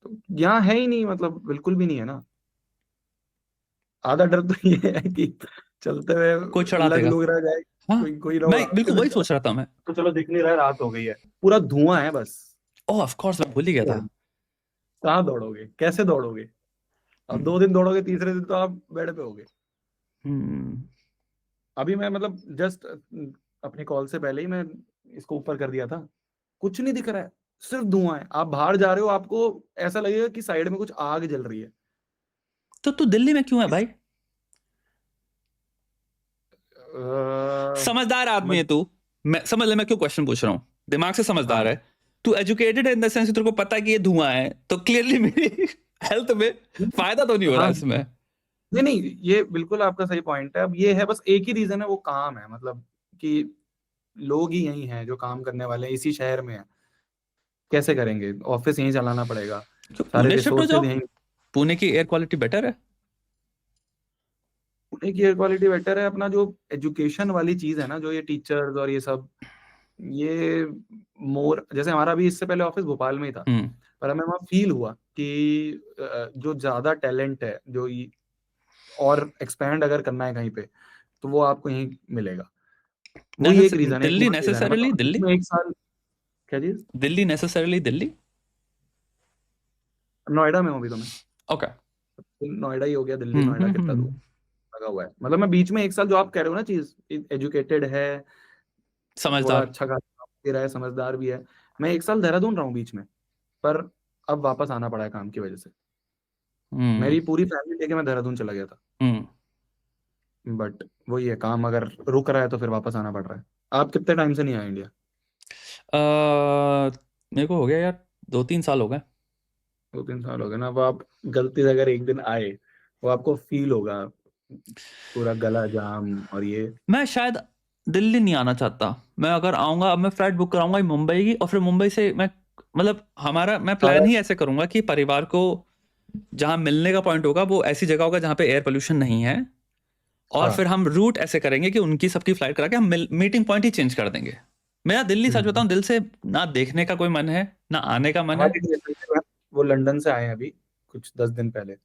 तो यहाँ है ही नहीं, मतलब बिल्कुल भी नहीं है ना। आधा डर तो ये है कि चलते कोई हुए चढ़ा लग देगा। लोग रह जाए, हाँ, कोई कोई ना मैं रास्ते बिल्कुल में वही चला, सोच रहा था मैं। तो चलो दिख नहीं रहा है, रात हो गई है, पूरा धुआं है बस। ओह ऑफ कोर्स, मैं भूल ही गया था। कहाँ दौड़ोगे, कैसे दौड़ोगे? अब 2 दिन दौड़ोगे, तीसरे दिन तो आप बेड पे होगे। हम्म। अभी मैं मतलब जस्ट अपनी कॉल से पहले ही मैं इसको ऊपर कर दिया था, कुछ नहीं दिख रहा है, सिर्फ धुआं है। आप बाहर जा रहे हो, आपको ऐसा लगेगा कि साइड में कुछ आग जल रही है। तो तू दिल्ली में क्यों है भाई? अ, समझदार आदमी है मत, तू। मैं समझ ले मैं क्यों क्वेश्चन पूछ रहा हूँ, दिमाग से समझदार हाँ। है। तू एजुकेटेड है इन द सेंस तेरे को पता है कि ये धुआं है, तो क्लियरली मेरी हेल्थ में फायदा तो नहीं हो रहा हाँ, इसमें। नहीं नहीं, ये बिल्कुल आपका सही पॉइंट है। अब ये है, बस एक ही रीजन है, वो काम है, मतलब कि लोग ही यही हैं जो काम करने वाले हैं, इसी शहर में है, कैसे करेंगे, ऑफिस यहीं चलाना पड़ेगा, क्यों सारे पुणे शिफ्ट हो जाओ? रिसोर्सेज यहीं। पुणे की एयर क्वालिटी बेटर है। पुणे की एयर क्वालिटी बेटर है, अपना जो एजुकेशन वाली चीज है ना, जो ये टीचर्स और ये सब, ये मोर, जैसे हमारा भी इससे पहले ऑफिस भोपाल में ही था, हम्म। पर हमें वहाँ फील हुआ कि जो ज्यादा टैलेंट है, और एक्सपैंड अगर करना है कहीं पे, तो वो आपको यहीं मिलेगा। वही एक रीजन है, एक दिल्ली और रीजन है, नेसेसरली मतलब दिल्ली? इसमें 1 साल। क्या चीज? दिल्ली नेसेसरली दिल्ली? नोएडा में हूँ अभी तो मैं, ओके। नोएडा ही हो गया, दिल्ली नोएडा कितना दूर लगा हुआ है। मतलब मैं बीच में 1 साल, जो आप कह रहे हो ना चीज, एजुकेटेड है, थोड़ा समझदार। अच्छा खासा काम दे रहा है, समझदार भी है, मैं 1 साल देहरादून रहा हूँ बीच में, पर अब वापस आना पड़ा है काम की वजह से। हम्म। मेरी पूरी फैमिली लेके मैं देहरादून चला गया था, हम्म। बट वही है, काम अगर रुक रहा है तो फिर वापस आना पड़ रहा है। आप कितने टाइम से नहीं आए इंडिया? मेरे को हो गया यार, 2-3 साल हो गए। 2-3 साल हो गए ना। अब आप गलती से अगर एक दिन आए, वो आपको फील होगा, पूरा गला जाम और ये। मैं शायद दिल्ली नहीं आना चाहता। मैं अगर आऊंगा, अब मैं फ्लाइट बुक कराऊंगा ही मुंबई की, और फिर मुंबई से मैं, मतलब हमारा मैं प्लान सारा। ही ऐसे करूंगा कि परिवार को जहां मिलने का पॉइंट होगा वो ऐसी जगह होगा जहां पे एयर पोल्यूशन नहीं है, और हाँ। फिर हम रूट ऐसे करेंगे कि उनकी सबकी फ्लाइट करा के हम मीटिंग पॉइंट ही चेंज कर देंगे। मेरा दिल्ली, सच हम्म। बताऊं, दिल से ना देखने का कोई मन है ना आने का मन है। हमारी रिलेटिव, वो लंदन से आए हैं अभी कुछ 10 दिन पहले,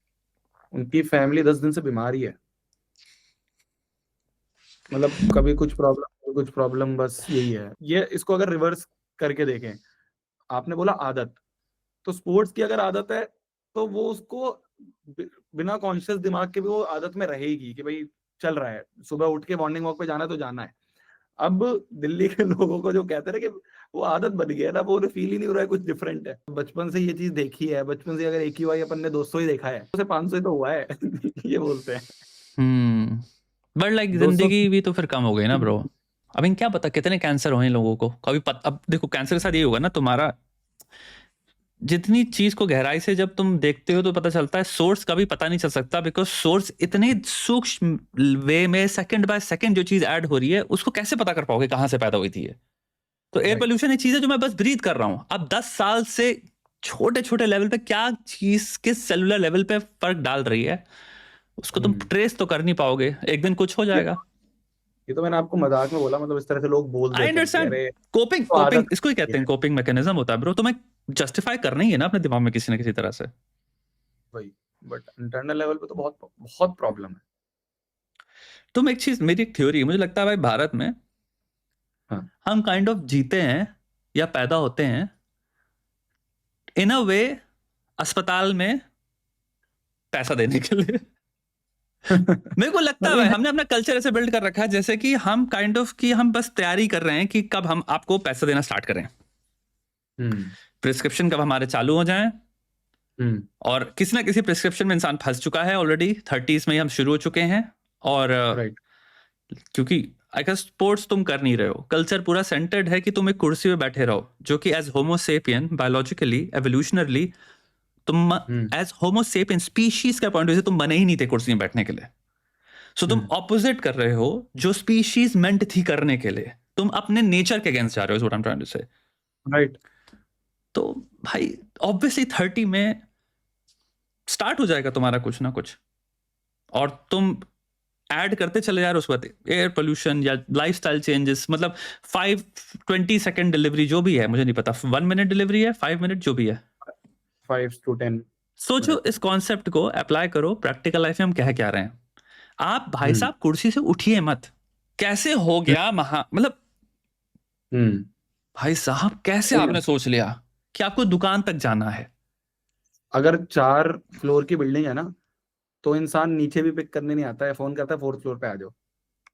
उनकी फैमिली 10 दिन से बीमार ही है। मतलब कभी कुछ प्रॉब्लम, कभी कुछ प्रॉब्लम, बस यही है। ये इसको अगर रिवर्स करके देखें, आपने बोला आदत, तो स्पोर्ट्स की अगर आदत है, तो वो उसको बिना कॉन्शियस दिमाग के भी वो आदत में रहेगी कि भाई चल रहा है, सुबह उठ के मॉर्निंग वॉक पे जाना है तो जाना है। अब दिल्ली के लोगों को जो कहते हैं ना कि वो आदत बन गई है ना, वो उन्हें फील ही नहीं हो रहा है कुछ डिफरेंट है। बचपन से ये चीज देखी है, बचपन से अगर एक ही बार अपन ने 200 ही देखा है, उसे 500 ही तो हुआ है ये बोलते हैं। हम्म। But like 200। जिंदगी भी तो फिर कम हो गई ना ब्रो। अभी क्या पता कितने कैंसर हुए हैं लोगों को कभी अब देखो, कैंसर के साथ ये होगा ना, तुम्हारा जितनी चीज को गहराई से जब तुम देखते हो तो पता चलता है, सोर्स का भी पता नहीं चल सकता, बिकॉज सोर्स इतने सूक्ष्म वे में सेकंड बाय सेकंड जो चीज ऐड हो रही है उसको कैसे पता कर पाओगे कहां से पैदा हुई थी ये? तो एयर राइट। पोल्यूशन एक चीज है जो मैं बस ब्रीथ कर रहा हूं, अब 10 साल से छोटे छोटे लेवल पे क्या चीज किस सेलुलर लेवल पे फर्क डाल रही है, उसको तुम ट्रेस तो कर नहीं पाओगे, एक दिन कुछ हो ये जाएगा। ये तो मैंने आपको मजाक में बोला, मतलब इस तरह से लोग बोल आई देते हैं कि अंडरस्टैंड। अरे कोपिंग तो कोपिंग आदत इसको ही कहते है। हैं, कोपिंग मैकेनिज्म होता है ब्रो, तुम्हें जस्टिफाई करना ही है ना अपने दिमाग में किसी ना किसी तरह से। वही, बट इंटरनल लेवल पे तो बहुत बहुत प्रॉब्लम है। तुम एक चीज, मेरी एक थ्योरी, मुझे लगता है भाई भारत में हाँ हम काइंड ऑफ जीते हैं या पैदा होते हैं इन अ वे अस्पताल में पैसा देने के लिए। मेरे को लगता है नहीं भाई है। हमने अपना कल्चर ऐसे बिल्ड कर रखा है जैसे कि हम काइंड ऑफ कि हम बस तैयारी कर रहे हैं कि कब हम आपको पैसा देना स्टार्ट करें, हम्म प्रिस्क्रिप्शन कब हमारे चालू हो जाएं। हम्म और किसी ना किसी प्रिस्क्रिप्शन में इंसान फंस चुका है ऑलरेडी, 30s में ही हम शुरू हो चुके हैं। और राइट क्योंकि आई गेस स्पोर्ट्स तुम कर नहीं रहे हो, कल्चर पूरा सेंटर्ड है कि तुम एक कुर्सी पे बैठे रहो, जो कि एज होमोसेपियन बायोलॉजिकली एवोल्यूशनरली तुम हम्म एज होमोसेपियन स्पीशीज का पॉइंट ऑफ व्यू से तुम बने ही नहीं थे कुर्सी में बैठने के लिए। सो तुम हम्म ऑपोजिट कर रहे हो जो स्पीशीज मेंट थी करने के लिए, तुम अपने नेचर के अगेंस्ट जा रहे हो, what I am trying to say. Right तो भाई ऑब्वियसली 30 में स्टार्ट हो जाएगा तुम्हारा कुछ ना कुछ, और तुम ऐड करते चले जा रहे हो उस वक्त एयर पोल्यूशन या लाइफस्टाइल चेंजेस, मतलब 5-20 सेकंड डिलीवरी जो भी है, मुझे नहीं पता 1 मिनट डिलीवरी है 5 मिनट जो भी है। 5 to 10 सोचो मिनट इस कॉन्सेप्ट को अप्लाई करो प्रैक्टिकल लाइफ में, हम कह क्या रहे हैं। आप भाई हम्म साहब कुर्सी से उठिए मत, कैसे हो गया महा, मतलब हम्म भाई साहब कैसे वही आपने ना। सोच लिया कि आपको दुकान तक जाना है। अगर 4 फ्लोर की बिल्डिंग है ना, तो इंसान नीचे भी पिक करने नहीं आता है, फोन करता है 4th फ्लोर पे आ जाओ।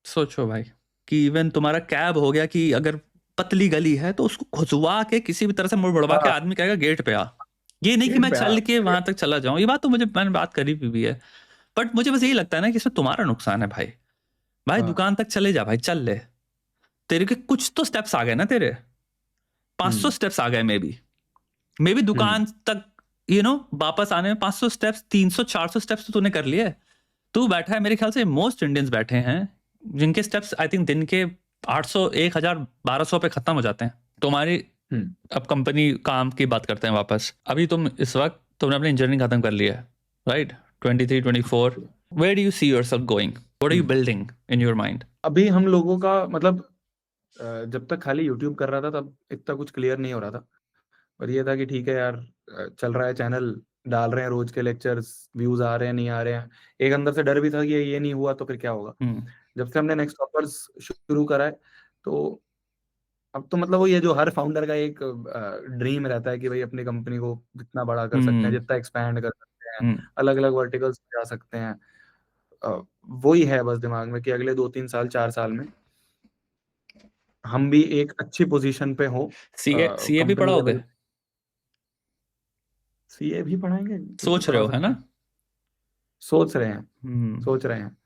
सोचो भाई कि इवन तुम्हारा कैब हो गया कि अगर पतली गली है तो उसको खुजवा के किसी भी तरह से मुड़ मुड़वा के हाँ आदमी कहेगा गेट पे आ। ये नहीं कि गेट मैं पे आ। चल के वहां तक चला जाऊं, ये बात तो मुझे, मैंने बात करी भी है। बट मुझे बस यही लगता है ना कि इसमें तुम्हारा नुकसान है भाई। भाई हाँ दुकान तक चले जा भाई, चल ले, तेरे के कुछ तो स्टेप्स आ गए ना तेरे, 500 हम्म स्टेप्स आ गए मे बी हम्म दुकान तक, वापस आने में 500 स्टेप्स, 300-400 स्टेप्स तो तूने कर लिए। तू बैठा है, मेरे ख्याल से मोस्ट इंडियंस बैठे हैं जिनके स्टेप्स आई थिंक दिन के 800, 1000, 1200 पे खत्म हो जाते हैं। तुम्हारी हम्म अब कंपनी काम की बात करते हैं वापस, अभी तुम इस वक्त तुमने अपनी इंजीनियरिंग खत्म कर लिया है, right? 23-24, where do you see yourself going, what are you hmm. Building in your mind? अभी हम लोगों का मतलब जब तक खाली यूट्यूब कर रहा था तब इतना कुछ क्लियर नहीं हो रहा था। पर ये था कि ठीक है यार, चल रहा है चैनल, डाल रहे हैं रोज के लेक्चर्स, व्यूज आ रहे हैं नहीं आ रहे हैं। एक अंदर से डर भी था कि ये नहीं हुआ तो फिर क्या होगा। हम्म जब से हमने नेक्स्ट टॉपर्स शुरू करा है, तो अब तो मतलब वो ये जो हर फाउंडर का एक ड्रीम रहता है कि भाई अपनी कंपनी को जितना बड़ा कर सकते हैं, हम्म जितना एक्सपैंड कर सकते हैं, हम्म अलग अलग वर्टिकल्स जा सकते हैं। अ, वही है बस दिमाग में कि अगले 2-3 साल 4 साल में हम भी एक अच्छी पोजीशन पे हो, सीए भी कंपनी पढ़ाओगे? लेवल। सीए भी पढ़ाएंगे, क्यों नहीं सोच रहे पढ़ा हो है सकते ना? हैं। सोच रहे हैं, हम्म सोच रहे हैं।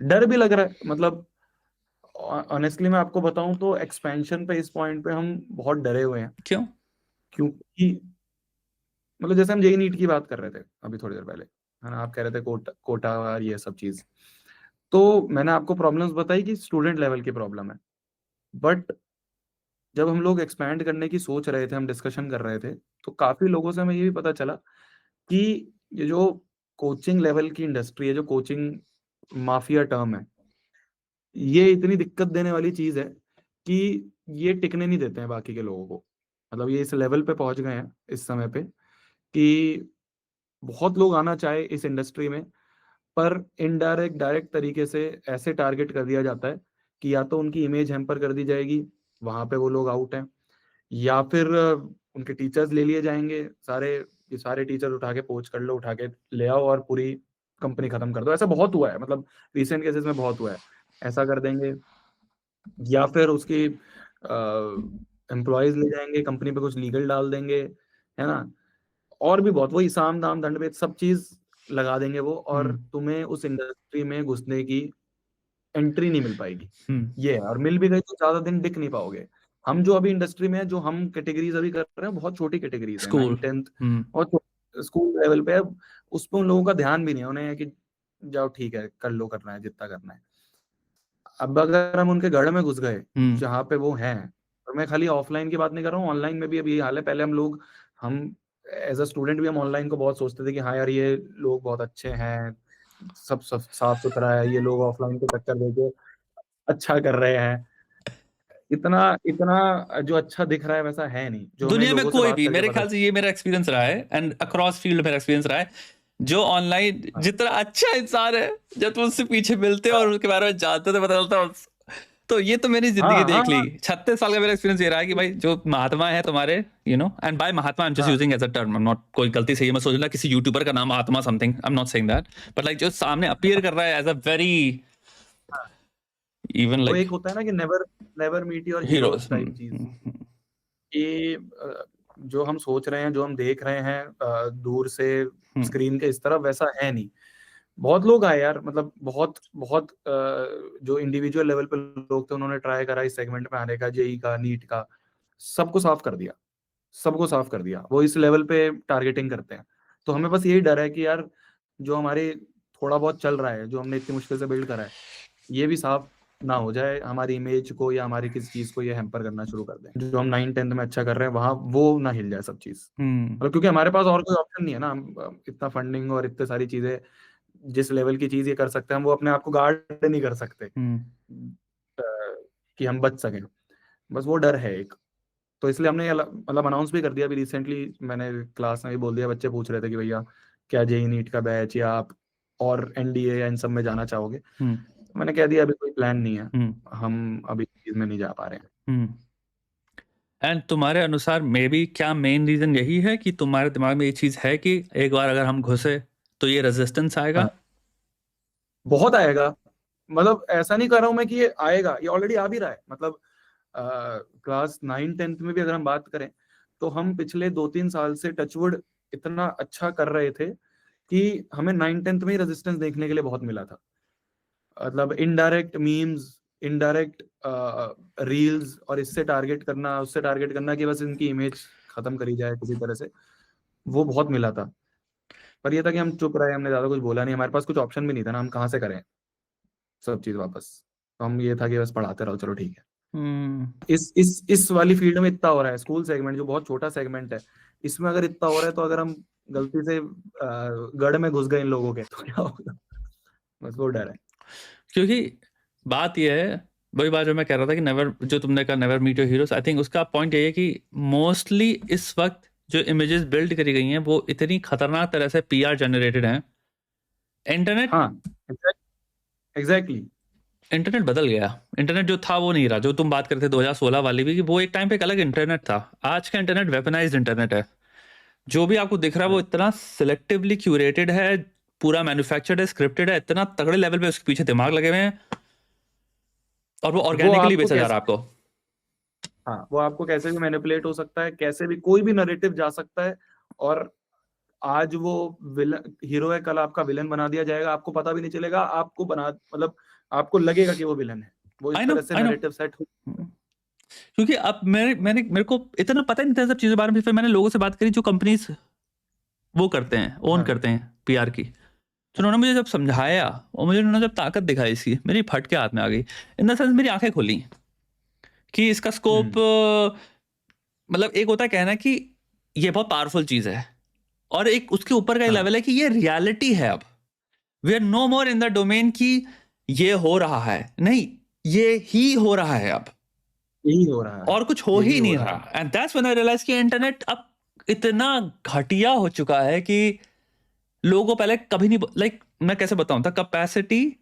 डर भी लग रहा है, मतलब ऑनेस्टली मैं आपको बताऊं तो एक्सपेंशन पे इस पॉइंट पे हम बहुत डरे हुए हैं। क्यों? क्योंकि मतलब जैसे हम जेई नीट की बात कर रहे थे अभी थोड़ी देर पहले, है ना, आप कह रहे थे कोटा कोटा और ये सब चीज, तो मैंने आपको प्रॉब्लम्स बताई कि स्टूडेंट लेवल की प्रॉब्लम है। बट जब हम लोग एक्सपैंड करने की सोच रहे थे, हम डिस्कशन कर रहे थे, तो काफी लोगों से हमें ये भी पता चला कि ये जो कोचिंग लेवल की इंडस्ट्री है, जो कोचिंग माफिया टर्म है, ये इतनी दिक्कत देने वाली चीज है कि ये टिकने नहीं देते हैं बाकी के लोगों को। मतलब ये इस लेवल पे पहुंच गए हैं इस समय पे कि बहुत लोग आना चाहे इस इंडस्ट्री में, पर इनडायरेक्ट डायरेक्ट तरीके से ऐसे टारगेट कर दिया जाता है कि या तो उनकी इमेज हैम्पर कर दी जाएगी, वहां पे वो लोग आउट हैं, या फिर उनके टीचर्स ले लिए जाएंगे सारे, ये सारे टीचर्स उठा के पोच कर लो, उठा के ले आओ और पूरी कंपनी खत्म कर दो। ऐसा बहुत हुआ है, मतलब रिसेंट केसेस में बहुत हुआ है, ऐसा कर देंगे। या फिर उसकी एम्प्लॉयज ले जाएंगे कंपनी पे, कुछ लीगल डाल देंगे, है ना, और भी बहुत, वही साम दाम दंड भेद सब चीज लगा देंगे वो, और हम्म तुम्हें उस इंडस्ट्री में घुसने की एंट्री नहीं मिल पाएगी। हम्म ये है, और मिल भी गई तो ज्यादा दिन टिक नहीं पाओगे। हम जो अभी इंडस्ट्री में है, जो हम कैटेगरीज अभी कर रहे हैं, बहुत छोटी कैटेगरीज है, स्कूल 9th 10th और स्कूल लेवल पे है। उस पर उन लोगों का ध्यान भी नहीं है, उन्हें है कि जाओ ठीक है कर लो, करना है जितना करना है। अब अगर हम उनके गढ़ में घुस गए हम्म जहाँ पे वो हैं, और मैं खाली ऑफलाइन की बात नहीं कर रहा हूँ, ऑनलाइन में भी अभी हाल है। पहले हम एज अ स्टूडेंट भी हम ऑनलाइन को बहुत सोचते थे कि हाँ यार ये लोग बहुत अच्छे हैं, सब साफ सुथरा है, ये लोग ऑफलाइन को टक्कर देके अच्छा कर रहे हैं। इतना इतना जो अच्छा दिख रहा है वैसा है नहीं, जो हमें दुनिया में लोगों से कोई बात भी, करके मेरे पता ख्याल से ये मेरा एक्सपीरियंस रहा है एंड अक्रॉस फील्ड मेरा एक्सपीरियंस रहा है, जो ऑनलाइन हाँ जितना अच्छा इंसान है, जब तुम उससे पीछे मिलते हो और उसके बारे में जानते हो तो पता चलता है। तो ये तो मेरी हाँ जिंदगी हाँ देख ली। हाँ 36 साल का मेरा एक्सपीरियंस ये रहा है कि भाई जो महात्मा है तुम्हारे, and by mahatma I am just हाँ using as a term, not कोई गलती से ये मैं सोच रहा किसी यूट्यूबर का नाम Mahatma something, I am not saying that, but like जो सामने अपीयर कर रहा है एज अ वेरी हाँ। इवन वो लाइक एक होता है ना कि never never meet your heroes. Heroes type चीज, कि जो हम सोच रहे हैं, जो हम देख रहे हैं दूर से स्क्रीन के इस तरफ, वैसा है नहीं। बहुत लोग आए यार, मतलब बहुत बहुत जो इंडिविजुअल लेवल पे लोग थे, उन्होंने ट्राई करा इस सेगमेंट में आने का, जेई का, नीट का, सबको साफ कर दिया, सबको साफ कर दिया। वो इस लेवल पे टारगेटिंग करते हैं। तो हमें बस यही डर है कि यार जो हमारे थोड़ा बहुत चल रहा है, जो हमने इतनी मुश्किल से बिल्ड करा है, ये भी साफ ना हो जाए, हमारी इमेज को या हमारी किसी चीज को ये हैम्पर करना शुरू कर दें। जो हम 9th 10th में अच्छा कर रहे हैं वहां, वो ना हिल जाए सब चीज। मतलब क्योंकि हमारे पास और कोई ऑप्शन नहीं है ना, हम इतना फंडिंग और इतने सारी चीजें, जिस लेवल की चीज ये कर सकते हैं, हम वो अपने आप को गार्ड नहीं कर सकते कि हम बच सकें। बस वो डर है एक। तो इसलिए हमने ये मतलब अनाउंस भी कर दिया अभी रिसेंटली। मैंने क्लास में भी बोल दिया, बच्चे पूछ रहे थे कि भैया क्या जेई नीट का बैच या आप और एनडीए या इन सब में जाना चाहोगे। मैंने कह दिया अभी कोई प्लान नहीं है, हम अभी इस चीज में नहीं जा पा रहे हैं। एंड तुम्हारे अनुसार मे बी क्या मेन रीजन यही है कि तुम्हारे दिमाग में ये चीज है कि एक बार अगर हम घुसे तो ये रेजिस्टेंस आएगा? हाँ, बहुत आएगा। मतलब ऐसा नहीं कर रहा हूं मैं कि ये आएगा, ये ऑलरेडी आ भी रहा है। मतलब क्लास 9th 10th में भी अगर हम बात करें, तो हम पिछले 2-3 साल से टचवुड इतना अच्छा कर रहे थे कि हमें 9th 10th में ही रेजिस्टेंस देखने के लिए बहुत मिला था। मतलब इनडायरेक्ट मीम्स, इनडायरेक्ट रील्स, और इससे टारगेट करना, उससे टारगेट करना कि बस इनकी इमेज खत्म करी जाए किसी तरह से, वो बहुत मिला था। पर ये था कि हम चुप रहे, हमने ज्यादा कुछ बोला नहीं, हमारे पास कुछ ऑप्शन भी नहीं था ना, हम कहाँ से करें सब चीज वापस। तो हम ये था कि बस पढ़ाते रहो, चलो ठीक है। इस वाली फील्ड में इतना हो रहा है, स्कूल सेगमेंट जो बहुत छोटा सेगमेंट है, इसमें अगर इतना हो रहा है, तो अगर हम गलती से गढ़ में घुस गए इन लोगों के तो क्या होगा। बस वो डर है। क्योंकि बात यह है, वही बात जो मैं कह रहा था कि नेवर, जो तुमने कहा never meet your heroes, I think उसका पॉइंट ये है कि मोस्टली इस वक्त जो इमेजेस बिल्ड करी गई हैं वो इतनी खतरनाक तरह से पीआर जनरेटेड हैं। इंटरनेट हाँ, एग्जैक्टली। इंटरनेट बदल गया। इंटरनेट जो था वो नहीं रहा, जो तुम बात करते थे 2016 वाली भी, कि वो एक टाइम पे एक अलग इंटरनेट था। आज का इंटरनेट वेपनाइज्ड इंटरनेट है। जो भी आपको दिख रहा है वो इतना सिलेक्टिवली क्यूरेटेड है, पूरा मैन्युफैक्चर्ड है, स्क्रिप्टेड है, इतना तगड़े लेवल पे उसके पीछे दिमाग लगे हुए हैं, और वो वो ऑर्गेनिकली आपको बेचा जा रहा कैसे, है आपको। हाँ, वो आपको कैसे भी मैनिपुलेट हो सकता है, कैसे भी कोई भी नरेटिव जा सकता है। और आज वो विलन हीरो है, कल आपका विलन बना दिया जाएगा, आपको पता भी नहीं चलेगा, आपको बना, मतलब आपको लगेगा कि वो विलन है। वो इस आई नो, तरह से आई नो। नरेटिव सेट हो। क्योंकि अब मेरे को इतना पता नहीं था सब चीज़ों के बारे में, फिर मैंने लोगों से बात करी जो कंपनीज वो करते हैं, ओन हाँ करते हैं पीआर की। तो उन्होंने मुझे जब समझाया और मुझे उन्होंने जब ताकत दिखाई इसकी, मेरी फट के हाथ में आ गई। इन द सेंस मेरी आंखें खुली कि इसका स्कोप, हम्म, मतलब एक होता है कहना कि ये बहुत पावरफुल चीज़ है, और एक उसके ऊपर का एक हाँ, लेवल है कि ये रियलिटी है। अब we are no more in the domain कि ये हो रहा है, नहीं, ये ही हो रहा है अब, यही हो रहा है, और कुछ हो यही ही हो नहीं रहा रहा। है। And that's when I realise कि इंटरनेट अब इतना घटिया हो चुका है कि लोगों को पहले कभी नहीं, लाइक मैं कैसे बताऊं था, कैपेसिटी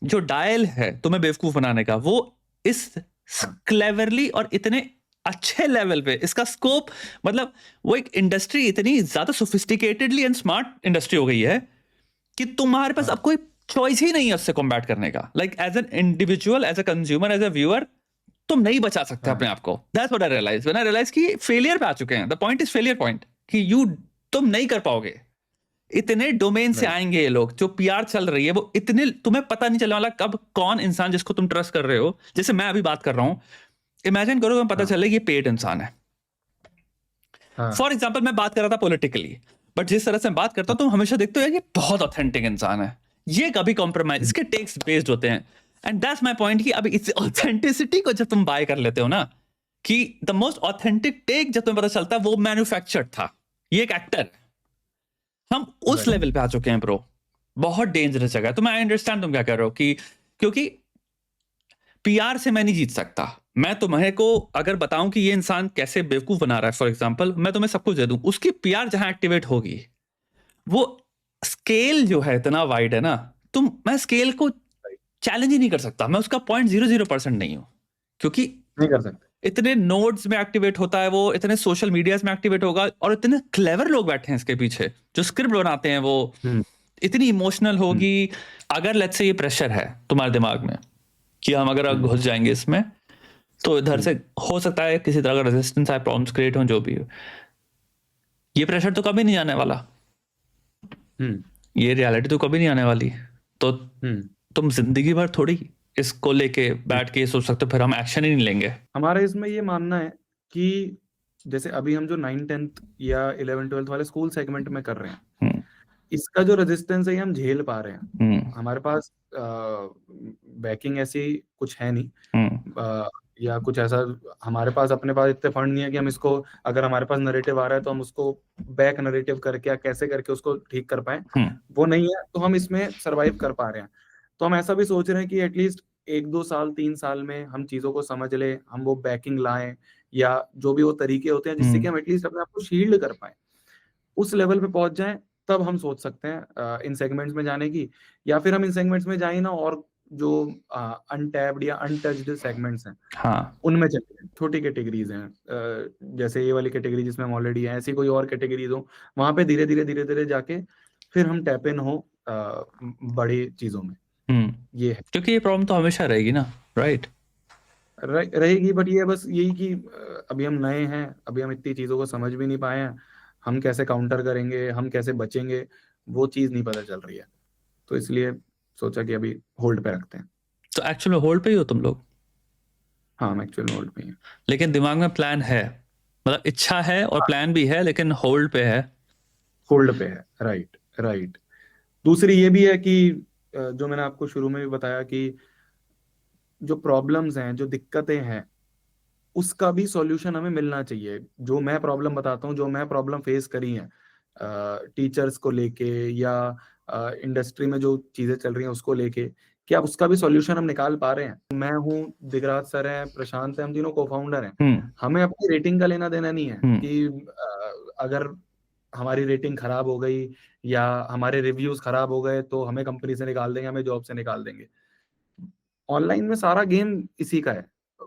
जो डायल है तुम्हें बेवकूफ बनाने का, वो इस हाँ क्लेवरली और इतने अच्छे लेवल पे इसका स्कोप, मतलब वो एक इंडस्ट्री इतनी ज्यादा सोफिस्टिकेटेडली एंड स्मार्ट इंडस्ट्री हो गई है कि तुम्हारे पास अब हाँ कोई चॉइस ही नहीं है उससे कॉम्बैट करने का। Like as an individual, as a consumer, as a viewer, तुम नहीं बचा सकते अपने हाँ आप को। That's what I realise when I realise कि फेलियर पे आ चुके हैं। The point is failure point, कि तुम नहीं कर पाओगे। इतने डोमेन से राइट। आएंगे ये लोग, जो पीआर चल रही है वो इतने, तुम्हें पता नहीं चलने वाला कब कौन इंसान जिसको तुम ट्रस्ट कर रहे हो, जैसे मैं अभी बात कर रहा हूं, इमेजिन करो तुम्हें पता हाँ चले ये पेड इंसान है। हाँ फॉर एग्जाम्पल मैं बात कर रहा था पॉलिटिकली, बट जिस तरह से मैं बात करता हूं तुम हमेशा देखते हो यार ये बहुत ऑथेंटिक इंसान है, ये कभी कॉम्प्रोमाइज, इसके टेक्स बेस्ड होते हैं। एंड दैट्स माई पॉइंट कि अभी इस ऑथेंटिसिटी को जब तुम बाय कर लेते हो ना, कि द मोस्ट ऑथेंटिक टेक जब तुम्हें पता चलता है वो मैन्युफैक्चर्ड था, ये एक एक्टर है, हम उस राइट। लेवल पे आ चुके हैं ब्रो। बहुत डेंजरस जगह है। तो मैं अंडरस्टैंड तुम क्या कर रहे हो कि क्योंकि पीआर से मैं नहीं जीत सकता। मैं तुम्हें को अगर बताऊं कि ये इंसान कैसे बेवकूफ बना रहा है, फॉर एग्जांपल मैं तुम्हें सब कुछ दे दूं, उसकी पीआर जहां एक्टिवेट होगी वो स्केल जो है इतना वाइड है ना, मैं स्केल को चैलेंज ही नहीं कर सकता, मैं उसका 0.00% नहीं हूं, क्योंकि नहीं कर सकते। इतने नोड्स में एक्टिवेट होता है वो, इतने सोशल मीडियाज में एक्टिवेट होगा, और इतने क्लेवर लोग बैठे हैं इसके पीछे जो स्क्रिप्ट बनाते हैं, वो हम्म इतनी इमोशनल हम्म होगी। अगर लेट्स से ये प्रेशर है तुम्हारे दिमाग में कि हम अगर हम्म घुस जाएंगे इसमें, तो इधर हम्म से हो सकता है किसी तरह का रेजिस्टेंस आए, प्रॉब्लम्स क्रिएट हो, जो भी हो। ये प्रेशर तो कभी नहीं आने वाला, हम्म ये रियलिटी तो कभी नहीं आने वाली। तो हम्म तुम जिंदगी भर थोड़ी इसको लेके हम्म। बैठ के ये सोच सकते हो फिर हम एक्शन ही नहीं लेंगे। हमारा इसमें ये मानना है कि जैसे अभी हम जो 9th 10th या 11th 12th वाले स्कूल सेगमेंट में कर रहे हैं, हम्म इसका जो रेजिस्टेंस है ये हम झेल पा रहे हैं। हम्म हमारे पास बैकिंग ऐसी कुछ है नहीं, हम्म या कुछ ऐसा, हमारे पास अपने पास इतने फंड नहीं है कि हम इसको, अगर हमारे पास नरेटिव आ रहा है तो हम उसको बैक नरेटिव करके या कैसे करके उसको ठीक कर पाए, हम्म वो नहीं है, तो हम इसमें सरवाइव कर पा रहे हैं। तो हम ऐसा भी सोच रहे हैं कि एटलीस्ट 1 2 साल 3 साल में हम चीज़ों को समझ ले, हम वो बैकिंग लाएं, या जो भी वो तरीके होते हैं जिससे कि हम एटलीस्ट अपने आप को शील्ड कर पाए, उस लेवल पे पहुंच जाएं। तब हम सोच सकते हैं इन सेगमेंट्स में जाने की, या फिर हम इन सेगमेंट्स में जाए ना, और जो अनटैप्ड या अनटच्ड सेगमेंट्स हैं हाँ उनमें चलते हैं। छोटी कैटेगरीज हैं, जैसे ये वाली कैटेगरी जिसमें हम ऑलरेडी हैं, ऐसी कोई और कैटेगरीज हो, वहां पे धीरे धीरे जाके फिर हम टैप इन हो बड़ी चीजों में। हम्म ये है, क्योंकि ये प्रॉब्लम तो हमेशा रहेगी ना, राइट। रहेगी। बट ये बस यही कि अभी हम नए हैं, अभी हम इतनी चीजों को समझ भी नहीं पाए हैं, हम कैसे काउंटर करेंगे, हम कैसे बचेंगे, वो चीज नहीं पता चल रही है। तो इसलिए सोचा कि अभी होल्ड पे रखते हैं। तो एक्चुअल में होल्ड पे ही हो तुम लोग, हाँ, हम एक्चुअल में होल्ड पे ही हैं। लेकिन दिमाग में प्लान है, मतलब इच्छा है और प्लान भी है, लेकिन होल्ड पे है। होल्ड पे है, राइट राइट। दूसरी ये भी है कि जो मैंने आपको शुरू में भी बताया कि जो प्रॉब्लम्स हैं, जो दिक्कतें हैं, उसका भी सॉल्यूशन हमें मिलना चाहिए। जो मैं प्रॉब्लम बताता हूँ, जो मैं प्रॉब्लम फेस करी है टीचर्स को लेके, या इंडस्ट्री में जो चीजें चल रही हैं उसको लेके, क्या उसका भी सॉल्यूशन हम निकाल पा रहे हैं? मैं हूँ, दिगराज सर हैं, प्रशांत है, हम तीनों को फाउंडर हैं। हम्म हमें अपनी रेटिंग का लेना देना नहीं है हम्म कि अगर हमारी रेटिंग खराब हो गई या हमारे रिव्यूज खराब हो गए तो हमें कंपनी से निकाल देंगे, हमें जॉब से निकाल देंगे। ऑनलाइन में सारा गेम इसी का है।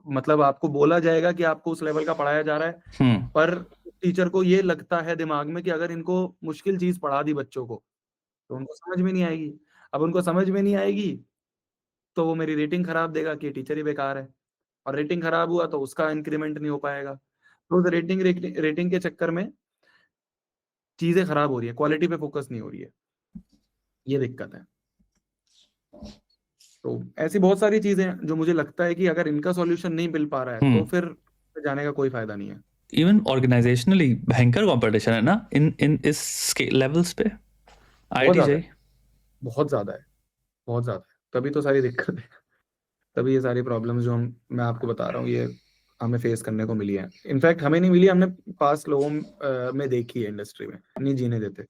मतलब आपको बोला जाएगा कि आपको उस लेवल का पढ़ाया जा रहा है, हम्म पर टीचर को ये लगता है दिमाग में कि अगर इनको मुश्किल चीज पढ़ा दी बच्चों को तो उनको समझ में नहीं आएगी। अब उनको समझ में नहीं आएगी तो वो मेरी रेटिंग खराब देगा कि टीचर ही बेकार है, और रेटिंग खराब हुआ तो उसका इंक्रीमेंट नहीं हो पाएगा। तो उस रेटिंग रेटिंग रेटिंग के चक्कर में चीजें खराब हो रही है, क्वालिटी पे फोकस नहीं हो रही है। ये दिक्कत है। तो ऐसी बहुत सारी चीजें हैं जो मुझे लगता है कि अगर इनका सॉल्यूशन नहीं मिल पा रहा है तो हम्म फिर जाने का कोई फायदा नहीं है। इवन ऑर्गेनाइजेशनली भयंकर कंपटीशन है ना इन इस लेवल्स पे, बहुत आईआईटी ज्यादा है, जाई। बहुत ज्यादा है, बहुत ज्यादा है। तभी तो सारी दिक्कत है, तभी ये सारी प्रॉब्लम्स जो हम मैं आपको बता रहा हूँ, ये हमें फेस करने को मिली है। इनफैक्ट हमें नहीं मिली, हमने पास लोगों में देखी है, इंडस्ट्री में नहीं जीने देते।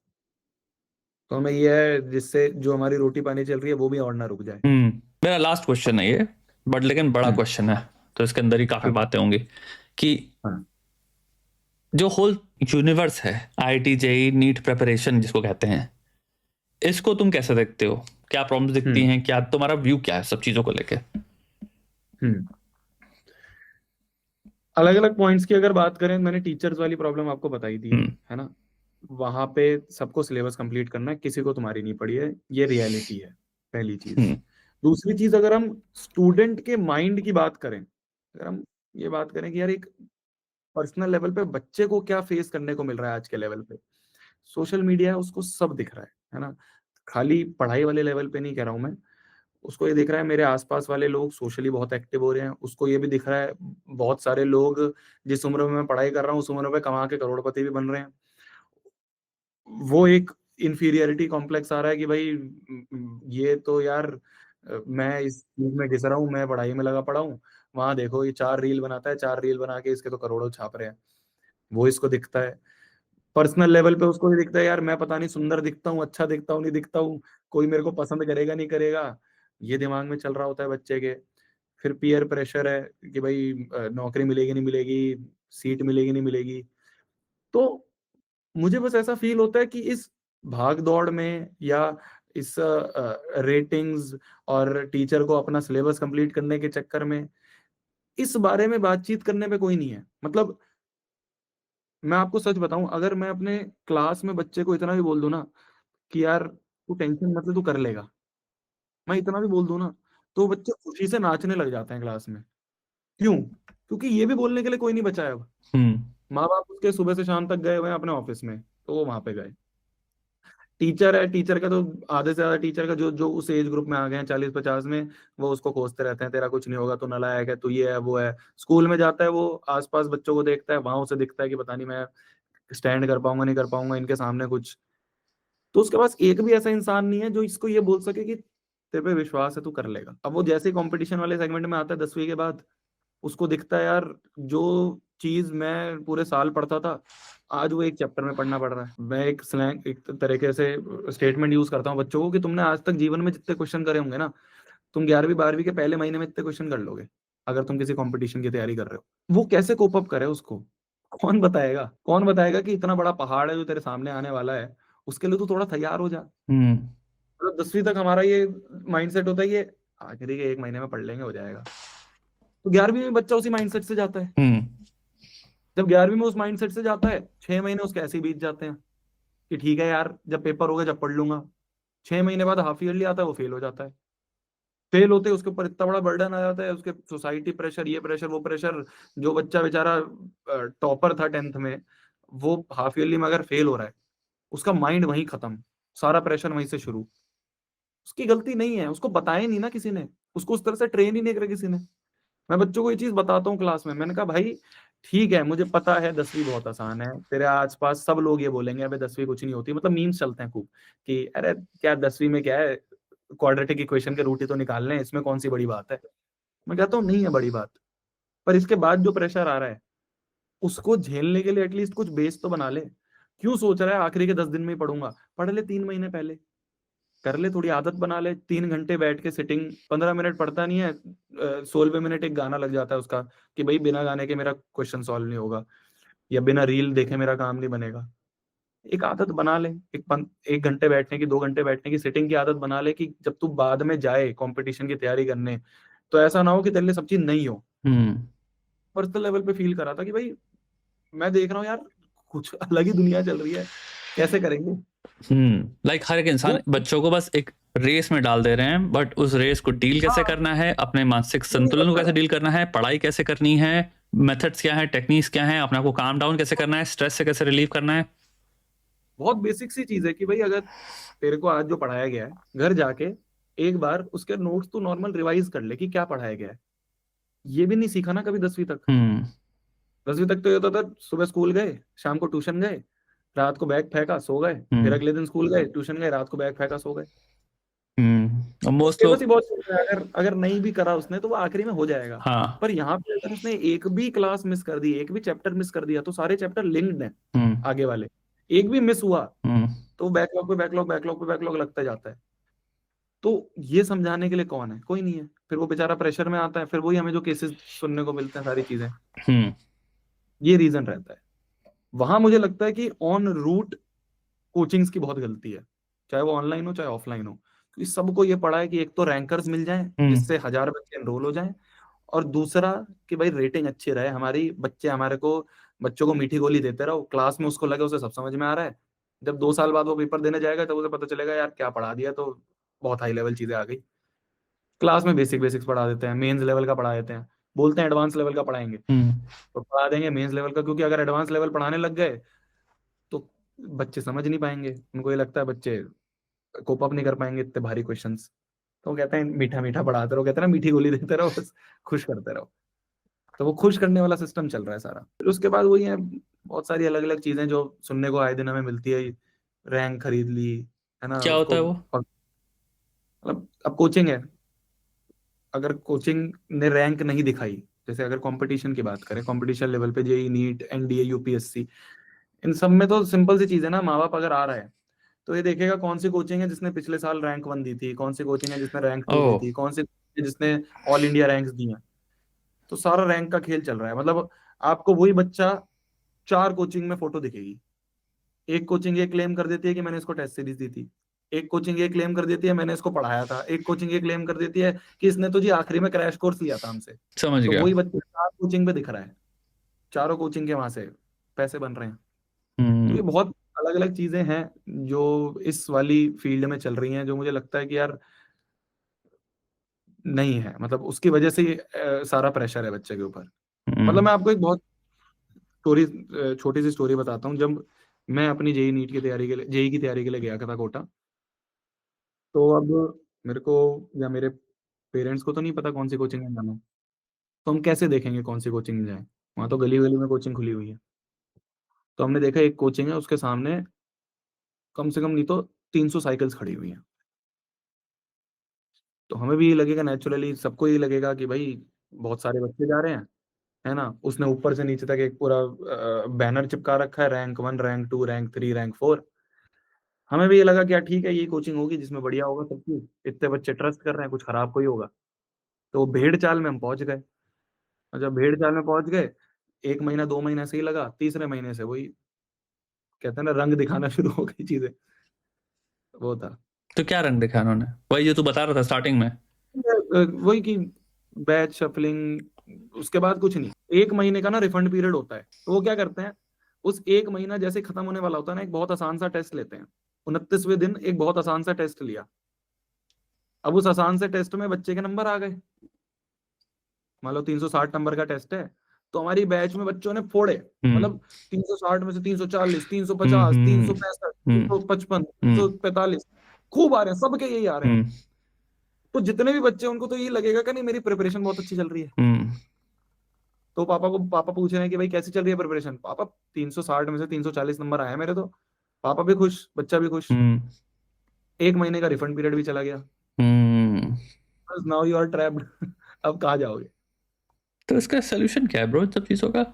तो हमें ये है जिससे जो हमारी रोटी पानी चल रही है वो भी और ना रुक जाए। मेरा लास्ट क्वेश्चन है ये, बट लेकिन बड़ा हम्म क्वेश्चन है, तो इसके अंदर ही काफी हाँ बातें होंगी कि हाँ जो होल यूनिवर्स है, आईआईटी जेई नीट प्रिपरेशन जिसको कहते हैं, इसको तुम कैसे देखते हो? क्या प्रॉब्लम्स दिखती हम्म हैं, क्या तुम्हारा व्यू क्या है सब चीजों को लेके? हम्म अलग अलग पॉइंट्स की अगर बात करें, मैंने टीचर्स वाली प्रॉब्लम आपको बताई दी हम्म है ना। वहां पे सबको सिलेबस कंप्लीट करना है, किसी को तुम्हारी नहीं पड़ी है, ये रियलिटी है, पहली चीज। हम्म दूसरी चीज, अगर हम स्टूडेंट के माइंड की बात करें, अगर हम ये बात करें कि यार एक पर्सनल लेवल पे बच्चे को क्या फेस करने को मिल रहा है आज के लेवल पे, सोशल मीडिया है, उसको सब दिख रहा है ना। खाली पढ़ाई वाले लेवल पे नहीं कह रहा हूं मैं, उसको ये दिख रहा है मेरे आसपास वाले लोग सोशली बहुत एक्टिव हो रहे हैं, उसको ये भी दिख रहा है बहुत सारे लोग जिस उम्र में मैं पढ़ाई कर रहा हूँ उस उम्र में कमा के करोड़पति भी बन रहे हैं। वो एक इंफीरियरिटी कॉम्प्लेक्स आ रहा है कि भाई ये तो यार मैं इस चीज में घिस रहा हूँ, मैं पढ़ाई में लगा पड़ा हूँ, वहां देखो ये 4 रील बनाता है, 4 रील बना के इसके तो करोड़ों छाप रहे हैं। वो इसको दिखता है। पर्सनल लेवल पे उसको भी दिखता है यार मैं पता नहीं सुंदर दिखता हूँ, अच्छा दिखता हूँ, नहीं दिखता हूँ, कोई मेरे को पसंद करेगा नहीं करेगा, ये दिमाग में चल रहा होता है बच्चे के। फिर पीयर प्रेशर है कि भाई नौकरी मिलेगी नहीं मिलेगी, सीट मिलेगी नहीं मिलेगी। तो मुझे बस ऐसा फील होता है कि इस भाग दौड़ में या इस रेटिंग्स और टीचर को अपना सिलेबस कंप्लीट करने के चक्कर में इस बारे में बातचीत करने पे कोई नहीं है। मतलब मैं आपको सच बताऊं, अगर मैं अपने क्लास में बच्चे को इतना भी बोल दूं ना कि यार तू टेंशन मत ले, तू कर लेगा, मैं इतना भी बोल दूं ना, तो बच्चे खुशी से नाचने लग जाते हैं क्लास में। क्यों? क्योंकि ये भी बोलने के लिए कोई नहीं बचा है अब। हम्म। माँ बाप उसके सुबह से शाम तक गए हुए हैं अपने ऑफिस में, तो वो वहां पे गए। टीचर है, टीचर का तो आधे से ज्यादा टीचर का जो जो उस एज ग्रुप में आ गए हैं 40-50 में, वो उसको कोसते रहते हैं, तेरा कुछ नहीं होगा, तू नालायक है, तू ये है वो है। स्कूल में जाता है, वो आसपास बच्चों को देखता है, वहां उसे दिखता है कि पता नहीं मैं स्टैंड कर पाऊंगा नहीं कर पाऊंगा इनके सामने कुछ। तो उसके पास एक भी ऐसा इंसान नहीं है जो इसको ये बोल सके कि तेरे पे विश्वास है, तू कर लेगा। अब वो जैसे कंपटीशन वाले सेगमेंट में आता है 10वीं के बाद, उसको दिखता है यार जो चीज मैं पूरे साल पढ़ता था, आज वो एक चैप्टर में पढ़ना पड़ रहा है। मैं एक स्लैंग एक तरीके से स्टेटमेंट यूज करता हूँ बच्चों को कि तुमने आज तक जीवन में जितने क्वेश्चन करे होंगे ना, तुम 11वीं 12वीं के पहले महीने में इतने क्वेश्चन कर लोगे, अगर तुम किसी कंपटीशन की तैयारी कर रहे हो। वो कैसे कोप अप करे उसको कौन बताएगा? कौन बताएगा कि इतना बड़ा पहाड़ है जो तेरे सामने आने वाला है, उसके लिए तू थोड़ा तैयार हो जा। हम्म। मतलब 10वीं तक हमारा ये माइंडसेट होता है, ये आखिरी के एक महीने में पढ़ लेंगे हो जाएगा। तो 11वीं में बच्चा उसी माइंडसेट से जाता है। हम्म। जब 11वीं में उस माइंडसेट से जाता है, 6 महीने उसके ऐसे ही बीत जाते हैं कि ठीक है यार, जब पेपर होगा जब पढ़ लूंगा। 6 महीने बाद हाफ ईयरली आता है, वो फेल हो जाता है। फेल होते उसके ऊपर इतना बड़ा बर्डन आ जाता है, उसके सोसाइटी प्रेशर, ये प्रेशर वो प्रेशर। जो बच्चा बेचारा टॉपर था 10th में, वो हाफ ईयरली में अगर फेल हो रहा है, उसका माइंड वहीं खत्म, सारा प्रेशर वहीं से शुरू। उसकी गलती नहीं है, उसको बताया नहीं ना किसी ने, उसको उस तरह से ट्रेन ही नहीं करा किसी ने। मैं बच्चों को ये चीज बताता हूँ क्लास में, मैंने कहा भाई ठीक है, मुझे पता है 10वीं बहुत आसान है, तेरे आसपास सब लोग ये बोलेंगे अबे 10वीं कुछ नहीं होती, मतलब मीम्स चलते हैं खूब कि अरे क्या 10वीं में क्या है, क्वाड्रेटिक इक्वेशन के रूट ही तो निकालने हैं, इसमें कौन सी बड़ी बात है। मैं कहता हूँ नहीं है बड़ी बात, पर इसके बाद जो प्रेशर आ रहा है उसको झेलने के लिए एटलीस्ट कुछ बेस तो बना ले। क्यों सोच रहा है आखिरी के 10 दिन में ही पढ़ूंगा? पढ़ ले 3 महीने पहले, कर ले, थोड़ी आदत बना ले। 3 घंटे बैठ के सिटिंग, 15 मिनट पढ़ता नहीं है, 16वें मिनट एक गाना लग जाता है उसका कि भाई बिना गाने के मेरा क्वेश्चन सॉल्व नहीं होगा, या बिना रील देखे मेरा काम नहीं बनेगा। एक आदत बना ले, 1 घंटे बैठने की, 2 घंटे बैठने की सिटिंग की आदत बना ले कि जब तू बाद में जाए कंपटीशन की तैयारी करने, तो ऐसा ना हो कि तेरे लिए सब चीज नहीं हो। हम्म। पर्सनल लेवल पे फील करा था कि भाई मैं देख रहा हूँ यार, कुछ अलग ही दुनिया चल रही है, कैसे करेंगे? लाइक हर एक इंसान वो बच्चों को बस एक रेस में डाल दे रहे हैं, बट उस रेस को डील कैसे हाँ, करना है, अपने मानसिक ये नहीं संतुलन को कैसे पता। डील करना है, पढ़ाई कैसे करनी है, मेथड्स क्या है, टेक्निक्स क्या है, अपने आप को काम डाउन कैसे करना है, स्ट्रेस से कैसे रिलीव करना है। बहुत बेसिक सी चीज है कि भाई अगर तेरे को आज जो पढ़ाया गया है, घर जाके एक बार उसके नोट्स तो नॉर्मल रिवाइज कर ले कि क्या पढ़ाया गया है। ये भी नहीं सीखा ना कभी 10वीं तक। हम्म। 10वीं तक तो ये होता था सुबह स्कूल गए, शाम को ट्यूशन गए, रात को बैग फेंका सो गए, फिर हम्म। अगले दिन स्कूल गए, ट्यूशन गए, रात को बैग फेंका सो गए। और मोस्ट सिलेबस ही लोग। बहुत छोटा है, अगर अगर नहीं भी करा उसने तो वो आखिरी में हो जाएगा। हाँ। पर यहाँ पे अगर उसने एक भी क्लास मिस कर दी, एक भी चैप्टर मिस कर दिया, तो सारे चैप्टर लिंक्ड हैं हम्म। आगे वाले। एक भी मिस हुआ हम्म। तो बैकलॉग पे बैकलॉग बैकलॉग पे बैकलॉग लगता जाता है। तो ये समझाने के लिए कौन है? कोई नहीं है। फिर वो बेचारा प्रेशर में आता है, फिर वही हमें जो केसेस सुनने को मिलते हैं, सारी चीजें, हम्म। ये रीजन रहता है। वहां मुझे लगता है कि ऑन रूट कोचिंग्स की बहुत गलती है, चाहे वो ऑनलाइन हो चाहे ऑफलाइन हो, क्योंकि सबको ये पड़ा है कि एक तो रैंकर्स मिल जाएं हम्म। जिससे 1000 बच्चे एनरोल हो जाएं, और दूसरा कि भाई रेटिंग अच्छी रहे हमारी, बच्चे हमारे को, बच्चों को मीठी गोली देते रहो क्लास में, उसको लगे उसे सब समझ में आ रहा है। जब 2 साल बाद वो पेपर देने जाएगा तब उसे पता चलेगा यार क्या पढ़ा दिया, तो बहुत हाई लेवल चीजें आ गई। क्लास में बेसिक बेसिक्स पढ़ा देते हैं, मेंस लेवल का पढ़ा देते हैं, बोलते हैं एडवांस लेवल का पढ़ाएंगे, हम्म। तो पढ़ा देंगे मेंस लेवल का, क्योंकि अगर एडवांस लेवल पढ़ाने लग गए तो बच्चे समझ नहीं पाएंगे, उनको ये लगता है बच्चे कोप अप नहीं कर पाएंगे इतने भारी क्वेश्चंस। तो वो कहते हैं मीठा मीठा पढ़ाते रहो, कहते हैं ना मीठी गोली देते रहो, बस खुश करते रहो। तो वो खुश करने वाला सिस्टम चल रहा है सारा। फिर उसके बाद वही है, बहुत सारी अलग अलग चीजें जो सुनने को आए दिन हमें मिलती है। रैंक खरीद ली, है ना क्या होता उसको, है वो? मतलब अब कोचिंग है, अगर कोचिंग ने रैंक नहीं दिखाई, जैसे अगर कंपटीशन की बात करें, कंपटीशन लेवल पे जेई नीट एनडीए यूपीएससी, इन सब में तो सिंपल सी चीज है ना, माँ बाप अगर आ रहा है तो ये देखेगा कौन सी कोचिंग है जिसने पिछले साल रैंक 1 दी थी, कौन सी कोचिंग है जिसने रैंक 2 दी ओह। थी, कौन सी है जिसने ऑल इंडिया रैंक्स दी हैं। तो सारा रैंक का खेल चल रहा है। मतलब आपको वही बच्चा 4 कोचिंग में फोटो दिखेगी, एक कोचिंग ये क्लेम कर देती है कि मैंने इसको टेस्ट सीरीज दी थी, एक कोचिंग ये क्लेम कर देती है मैंने इसको पढ़ाया था, एक कोचिंग ये क्लेम कर देती है कि इसने तो जी आखिरी में क्रैश कोर्स लिया था हमसे। समझ तो गया। वही बच्चे 4 कोचिंग पे दिख रहा है, चारों कोचिंग के वहां से पैसे बन रहे हैं। तो ये हम्म। बहुत अलग अलग चीजें हैं जो इस वाली फील्ड में चल रही हैं, जो मुझे लगता है कि यार नहीं है, मतलब उसकी वजह से ये, सारा प्रेशर है बच्चे के ऊपर। मतलब हम्म। मैं आपको एक बहुत स्टोरी, छोटी सी स्टोरी बताता हूँ। जब मैं अपनी जेई नीट की तैयारी के लिए, जेई की तैयारी के लिए गया था कोटा, तो अब मेरे को या मेरे पेरेंट्स को तो नहीं पता कौन सी कोचिंग में जाना है, तो हम कैसे देखेंगे कौन सी कोचिंग में जाए? वहाँ तो गली गली में कोचिंग खुली हुई है। तो हमने देखा एक कोचिंग है, उसके सामने कम से कम नहीं तो 300 साइकिल्स खड़ी हुई हैं। तो हमें भी ये लगेगा, नेचुरली सबको ये लगेगा कि भाई बहुत सारे बच्चे जा रहे हैं, है ना। उसने ऊपर से नीचे तक एक पूरा बैनर चिपका रखा है, रैंक 1, रैंक 2, रैंक 3, रैंक 4। हमें भी ये लगा कि यार ठीक है, ये कोचिंग होगी जिसमें बढ़िया होगा सब कुछ, इतने बच्चे ट्रस्ट कर रहे हैं, कुछ खराब कोई होगा। तो भेड़ चाल में हम पहुंच गए। और जब भेड़ चाल में पहुंच गए, 1 महीना 2 महीना सही लगा, तीसरे महीने से वही कहते हैं ना, रंग दिखाना शुरू हो गई चीजें। वो था तो क्या रंग दिखा उन्होंने? वही जो तू बता रहा था स्टार्टिंग में। वही कि बैच शफलिंग, उसके बाद कुछ नहीं। 1 महीने का ना रिफंड पीरियड होता है, तो वो क्या करते हैं, उस 1 महीना जैसे खत्म होने वाला होता है ना, एक बहुत आसान सा टेस्ट लेते हैं। 29वें दिन एक बहुत आसान सा टेस्ट लिया। अब उस आसान से टेस्ट में बच्चे के नंबर आ गए। मान लो 360 नंबर का टेस्ट है, तो हमारी बैच में बच्चों ने फोड़े, हम्म। मतलब 360 में से 340, 350, हम्म। 365, हम्म। 355, हम्म। 345, खूब आ रहे हैं, सबके यही आ रहे हैं। हम्म। तो जितने भी बच्चे हैं, उनको तो ये लगेगा कि नहीं मेरी प्रिपरेशन बहुत अच्छी चल रही है। हम्म। तो पापा पूछ रहे हैं कि भाई कैसी चल रही है प्रिपरेशन? पापा 360 में से 340 नंबर आए हैं मेरे तो। पापा भी खुश, बच्चा भी खुश। हम्म। 1 महीने का रिफंड पीरियड भी चला गया। हम्म। बस नाउ यू आर ट्रैप्ड। अब कहाँ जाओगे? तो इसका सोल्यूशन क्या है ब्रो, इन सब चीजों का?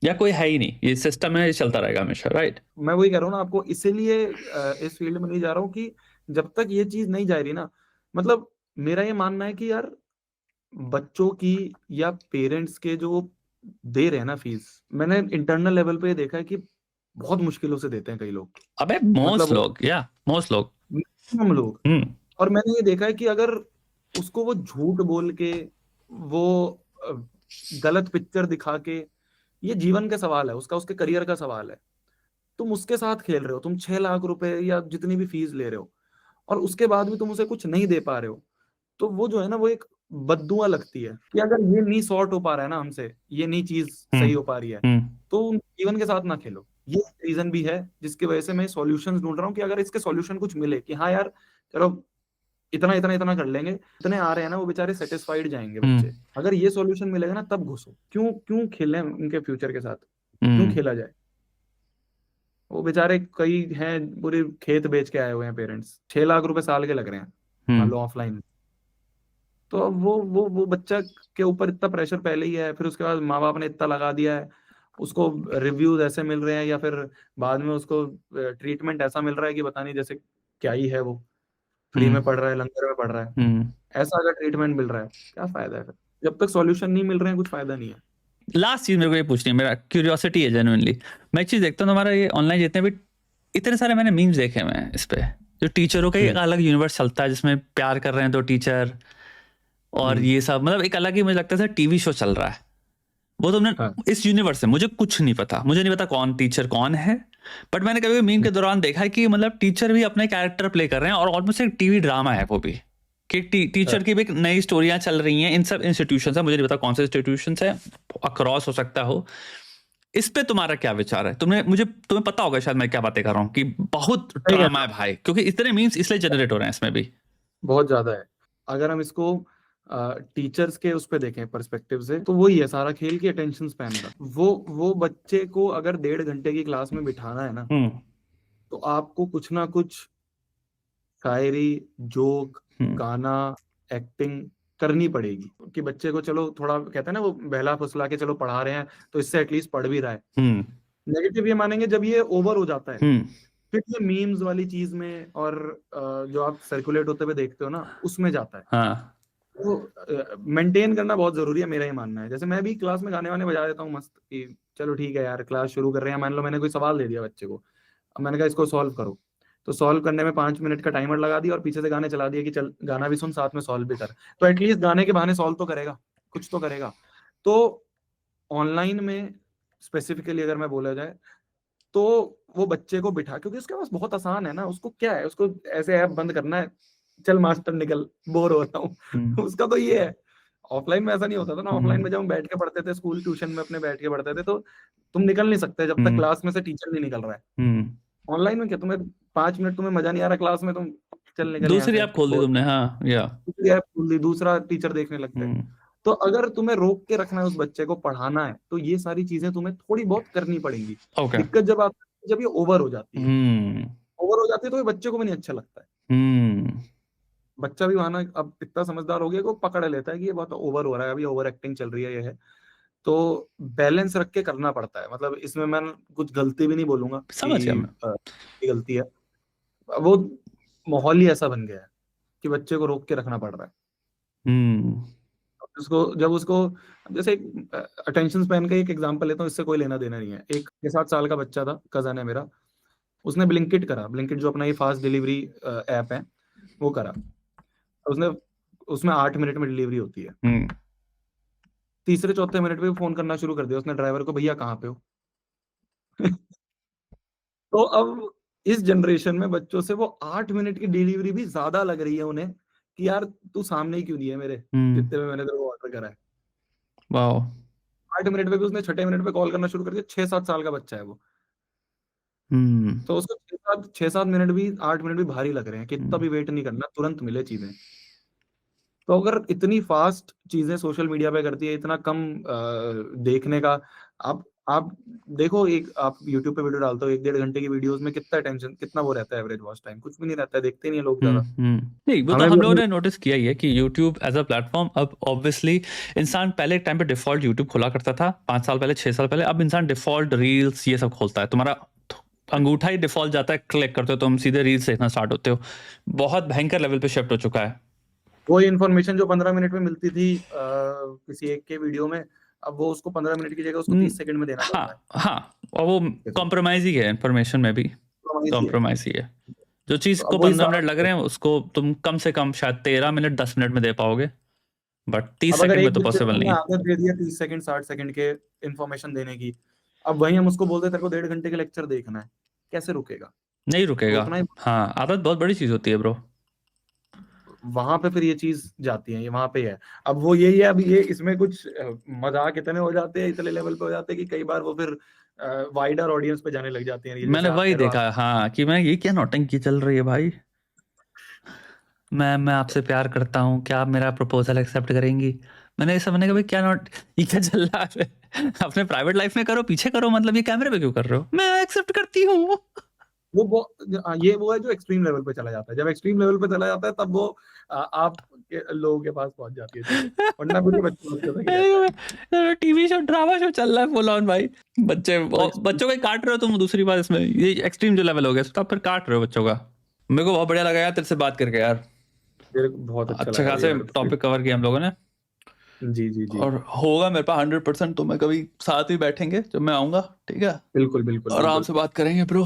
या कोई है ही नहीं, ये सिस्टम है, ये चलता रहेगा हमेशा, राइट? मैं वही कह रहा हूँ ना आपको, इसीलिए इस फील्ड में नहीं जा रहा हूँ कि जब तक ये चीज नहीं जा रही ना, मतलब मेरा ये मानना है कि यार बच्चों की या पेरेंट्स के जो दे रहे हैं ना फीस, मैंने इंटरनल लेवल पे ये देखा है कि बहुत मुश्किलों से देते हैं कई लोग। अबे मतलब मोस्ट लोग, या मोस्ट लोग। मैक्सिमम लोग। हम्म। और मैंने ये देखा है कि अगर उसको वो झूठ बोल के, वो अ, गलत पिक्चर दिखा के, ये जीवन का सवाल है उसका, उसके करियर का सवाल है। तुम उसके साथ खेल रहे हो, तुम 6 लाख रुपए या जितनी भी फीस ले रहे हो, और उसके बाद भी तुम उसे कुछ नहीं दे पा रहे हो, तो वो जो है ना, वो एक बद्दुआ लगती है कि अगर ये नहीं सॉर्ट हो पा रहा है ना हमसे, ये नहीं चीज सही हम्म। हो पा रही है, हम्म। तो जीवन के साथ ना खेलो। ये रीजन भी है जिसकी वजह से मैं सॉल्यूशंस ढूंढ रहा हूँ कि अगर इसके सॉल्यूशन कुछ मिले कि हाँ यार चलो इतना इतना इतना कर लेंगे, इतने आ रहे हैं ना, वो बेचारे सेटिस्फाइड जाएंगे हम्म। बच्चे। अगर ये सॉल्यूशन मिलेगा ना, तब घुसो। क्यों क्यों खेलें उनके फ्यूचर के साथ? क्यों हम्म। खेला जाए? वो बेचारे कई हैं पूरे खेत बेच के आए हुए हैं पेरेंट्स, 6 लाख रुपए साल के लग रहे हैं मान हम्म। लो ऑफलाइन। तो अब वो बच्चा के ऊपर इतना प्रेशर पहले ही है, फिर उसके बाद माँ बाप ने इतना लगा दिया है, उसको रिव्यूज ऐसे मिल रहे हैं, या फिर बाद में उसको ट्रीटमेंट ऐसा मिल रहा है कि पता नहीं जैसे क्या ही है वो, फ्री हम्म। में पढ़ रहा है, लंगर में पढ़ रहा है। हम्म। ऐसा अगर ट्रीटमेंट मिल रहा है, क्या फायदा है फिर? जब तक सॉल्यूशन नहीं मिल रहे हैं, कुछ फायदा नहीं है। लास्ट चीज मेरे को ये पूछनी है, मेरा क्यूरियोसिटी है जेन्युइनली। मैं एक चीज देखता हूँ तुम्हारा ये ऑनलाइन जितने भी, इतने सारे मैंने मीम्स देखे हुए हैं इस पे, जो टीचरों का ही एक हम्म। अलग यूनिवर्स चलता है जिसमें प्यार कर रहे हैं दो टीचर, और हम्म। ये सब मतलब एक अलग ही मुझे लगता है टीवी शो चल रहा है। वो तुमने हाँ। इस यूनिवर्स से, मुझे कुछ नहीं पता, मुझे नहीं पता कौन टीचर कौन है, बट मैंने कभी मीम के दौरान देखा है कि मतलब टीचर भी अपने कैरेक्टर प्ले कर रहे हैं, और ऑलमोस्ट एक टीवी ड्रामा है वो भी, कि हाँ। टीचर की भी एक नई स्टोरियां चल रही हैं इन सब इंस्टीट्यूशन है। मुझे नहीं पता कौन से इंस्टीट्यूशन है, अक्रॉस हो सकता हो। इस पे तुम्हारा क्या विचार है? तुम्हें पता होगा शायद मैं क्या बातें कर रहा हूँ, कि बहुत सही कह रहे ड्रामा हो। है भाई, क्योंकि इतने मीम्स इसलिए जनरेट हो रहे हैं इसमें भी। बहुत ज्यादा है। अगर हम इसको टीचर्स के उस पे देखें पर्सपेक्टिव से, तो वही है सारा खेल की अटेंशन स्पैन का। वो बच्चे को अगर 1.5 घंटे की क्लास में बिठाना है ना, हम्म। तो आपको कुछ ना कुछ शायरी, जोक, हम्म। गाना, एक्टिंग करनी पड़ेगी कि बच्चे को, चलो थोड़ा कहते हैं ना वो बहला फुसला के चलो पढ़ा रहे हैं, तो इससे एटलीस्ट पढ़ भी रहा है। हम्म। नेगेटिव ये मानेंगे जब ये ओवर हो जाता है, हम्म। फिर ये मीम्स वाली चीज में, और जो आप सर्कुलेट होते हुए देखते हो ना, उसमें जाता है। हाँ। तो मेंटेन करना बहुत जरूरी है, मेरा ही मानना है। जैसे मैं भी क्लास में गाने वाने बजा देता हूँ मस्त, कि चलो ठीक है यार, क्लास शुरू कर रहे हैं, मान लो मैंने कोई सवाल दे दिया बच्चे को, अब मैंने कहा इसको सॉल्व करो, तो सॉल्व करने में 5 मिनट का टाइमर लगा दिया और पीछे से गाने चला दिए कि चल गाना भी सुन साथ में सॉल्व भी कर, तो एटलीस्ट गाने के बहाने सॉल्व तो करेगा, कुछ तो करेगा। तो ऑनलाइन में स्पेसिफिकली अगर मैं बोला जाए तो वो बच्चे को बिठा, क्योंकि उसके पास बहुत आसान है ना, उसको क्या है, उसको ऐसे ऐप बंद करना है, चल मास्टर निकल, बोर हो रहा हूँ उसका तो ये है। ऑफलाइन में ऐसा नहीं होता था ना, ऑफलाइन में जब हम बैठ के पढ़ते थे स्कूल ट्यूशन में अपने बैठ के पढ़ते थे, तो तुम निकल नहीं सकते जब तक क्लास में से टीचर नहीं निकल रहा है। ऑनलाइन में क्या, तुम्हें 5 मिनट तुम्हें मजा नहीं आ रहा क्लास में, तुम चल निकल यहाँ दूसरी से, ऐप खोल दी बोर, तुमने, हाँ या दूसरी ऐप खोल दी, दूसरा टीचर देखने लगता है। तो अगर तुम्हें रोक के रखना है उस बच्चे को, पढ़ाना है, तो ये सारी चीजें तुम्हें थोड़ी बहुत करनी पड़ेंगी। ओके दिक्कत जब आती है जब ये ओवर हो जाती है, ओवर हो जाती है तो ये बच्चे को भी नहीं अच्छा लगता है। बच्चा भी वहां ना अब इतना समझदार हो गया कि वो पकड़ लेता है कि ये बहुत ओवर हो रहा है, अभी ओवर एक्टिंग चल रही है ये है। तो बैलेंस रख के करना पड़ता है, मतलब इसमें मैं कुछ गलती भी नहीं बोलूंगा समझ गया कि मैं। ये गलती है, वो माहौल ही ऐसा बन गया है कि बच्चे को रोक के रखना पड़ रहा है। उसको जब उसको, जैसे अटेंशन स्पैन का एक एग्जांपल लेता हूँ, इससे कोई लेना देना नहीं है। एक 6-7 साल का बच्चा था, कजन है मेरा, उसने ब्लिंकिट करा, ब्लिंकिट जो अपना ये फास्ट डिलीवरी ऐप है वो करा, उसने, उसमें 8 मिनट में डिलीवरी होती है। तीसरे चौथे मिनट पे फोन करना शुरू कर दिया उसने ड्राइवर को, भैया कहाँ पे हो तो अब इस जनरेशन में बच्चों से वो 8 मिनट की डिलीवरी भी ज्यादा लग रही है उन्हें, कि यार तू सामने ही क्यों नहीं है मेरे, जितने में मैंने तेरे को ऑर्डर करा है। वाओ 8 मिनट पे भी उसने छठे मिनट पे कॉल करना शुरू कर दिया, 6-7 साल का बच्चा है वो। तो उसको 6-7 मिनट भी, 8 मिनट भी भारी लग रहे हैं, कितना भी वेट नहीं करना, तुरंत मिले चीजें। तो अगर इतनी फास्ट चीजें सोशल मीडिया पे करती है, इतना कम देखने का, आप देखो, एक आप यूट्यूब पे वीडियो डालते हो 1-1.5 घंटे की वीडियोस में कितना टेंशन, कितना वो रहता है एवरेज वॉच टाइम, कुछ भी नहीं रहता है, देखते नहीं है लोग ज्यादा। नहीं वो तो हमें भी हम लोगों अपनी, ने नोटिस किया ही है कि YouTube एज अ प्लेटफॉर्म अब ऑब्वियसली, इंसान पहले एक टाइम पे डिफॉल्ट YouTube खोला करता था 5 साल पहले 6 साल पहले, अब इंसान डिफॉल्ट रील्स ये सब खोलता है, तुम्हारा अंगूठा ही डिफॉल्ट जाता है, क्लिक करते हो तुम सीधे रील्स देखना स्टार्ट होते हो। बहुत भयंकर लेवल पे शिफ्ट हो चुका है। वही इन्फॉर्मेशन जो 15 मिनट में मिलती थी किसी एक के वीडियो में, अब वो उसको 15 मिनट की जगह उसको 30 सेकंड में देना पड़ रहा हाँ हाँ, और वो है। कॉम्प्रोमाइज ही है, इंफॉर्मेशन में भी तो ये है। कॉम्प्रोमाइज ही है। जो चीज तो को अब वही 15 मिनट लग रहे हैं उसको तुम कम से कम शायद 13 मिनट 10 मिनट में दे पाओगे, बट 30 अब अगर सेकंड में एक तो बच्चे को पॉसिबल हमने नहीं है। आदत दे दिया 30 सेकंड 60 सेकंड के इन्फॉर्मेशन देने की, अब वही हम उसको बोलते हैं तेरे को 1.5 घंटे का लेक्चर देखना है, कैसे रुकेगा? नहीं रुकेगा। रोकना ही, हाँ, आदत बहुत बड़ी चीज होती है ब्रो। वहां पे फिर ये चीज जाती है, ये वहां पे है। अब वो यही है, अब ये इसमें कुछ मजाक इतने हो जाते हैं, इतने लेवल पे हो जाते हैं कि कई बार वो फिर वाइडर ऑडियंस पे जाने लग जाती है, रील, मैंने जैसे आप वही कह रहे हो देखा है, हाँ, कि मैं ये क्या नौटंकी चल रही है भाई। मैं आपसे प्यार करता हूँ, क्या आप मेरा प्रपोजल एक्सेप्ट करेंगी? मैंने ऐसा, मैंने कहा भाई क्या नोट, ये क्या चल रहा है अपने प्राइवेट लाइफ में करो, पीछे करो, मतलब ये कैमरे पे क्यों कर रहे हो? मैं एक्सेप्ट करती हूँ। ये वो है जो एक्सट्रीम लेवल पे चला जाता है, जब एक्सट्रीम लेवल पे चला जाता है तब वो आप लोगों के पास पहुंच जाती है चीजें, वरना फिर ये बच्चों तक ही रहता है। टीवी शो ड्रामा शो चल रहा है फुल ऑन भाई। बच्चे वो बच्चों को ही काट रहे हो तुम, दूसरी बात इसमें ये एक्सट्रीम जो लेवल हो गया, तो आप फिर काट रहे हो बच्चों का। मेरे को बहुत बढ़िया लगा यार तेरे से बात करके यार, मेरे को बहुत अच्छा अच्छे लगा भाई खासे यार। टॉपिक कवर किया हम लोगों ने। जी जी जी, और होगा मेरे पास 100%, तो मैं कभी साथ ही बैठेंगे जब मैं आऊंगा, ठीक है? बिल्कुल बिल्कुल आराम बिल्कुल। से बात करेंगे ब्रो।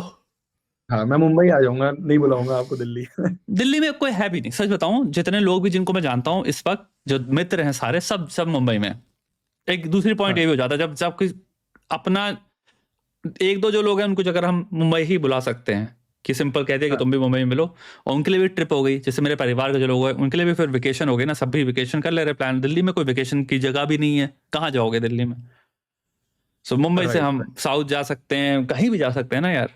हाँ मैं मुंबई आ जाऊंगा, नहीं बुलाऊंगा आपको दिल्ली दिल्ली में कोई है भी नहीं, सच बताऊं, जितने लोग भी जिनको मैं जानता हूँ इस वक्त, जो मित्र हैं सारे, सब सब मुंबई में हैं। एक दूसरी पॉइंट हाँ ये भी हो जाता है, जब जब कोई अपना एक दो जो लोग हैं उनको अगर हम मुंबई ही बुला सकते हैं, कि सिंपल कह दिया कि हाँ तुम भी मुंबई में मिलो, और उनके लिए भी ट्रिप हो गई, जैसे मेरे परिवार के जो लोग हैं उनके लिए भी फिर वेकेशन हो गई ना, सब भी वेकेशन कर ले रहे प्लान। दिल्ली में कोई वेकेशन की जगह भी नहीं है, कहाँ जाओगे दिल्ली में? सो मुंबई से राइट हम राइट। साउथ जा सकते हैं, कहीं भी जा सकते हैं ना यार।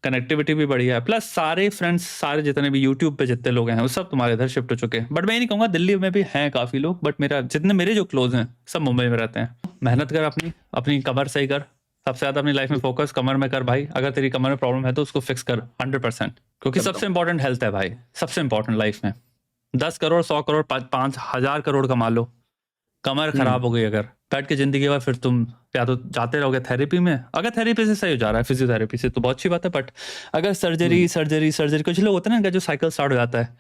कनेक्टिविटी भी बढ़िया है, प्लस सारे फ्रेंड्स, सारे जितने भी यूट्यूब पे जितने लोग हैं वो सब तुम्हारे इधर शिफ्ट हो चुके हैं। बट मैं ये नहीं कहूँगा, दिल्ली में भी हैं काफ़ी लोग, बट मेरा जितने मेरे जो क्लोज हैं सब मुंबई में रहते हैं। मेहनत कर, अपनी अपनी कमर सही कर, सबसे ज़्यादा अपनी लाइफ में फोकस कमर में कर भाई। अगर तेरी कमर में प्रॉब्लम है तो उसको फिक्स कर 100%, क्योंकि करता सबसे हूँ। इंपॉर्टेंट हेल्थ है भाई, सबसे इंपॉर्टेंट लाइफ में। 10 करोड़ 100 करोड़ 5,000 करोड़ कमा लो, कमर खराब हो गई अगर, बैठ के जिंदगी भर, फिर तुम या तो जाते रहोगे थेरेपी में। अगर थेरेपी से सही हो जा रहा है, फिजियोथेरेपी से, तो बहुत अच्छी बात है। बट अगर सर्जरी सर्जरी सर्जरी, कुछ लोग होते हैं ना इनका जो साइकिल स्टार्ट हो जाता है,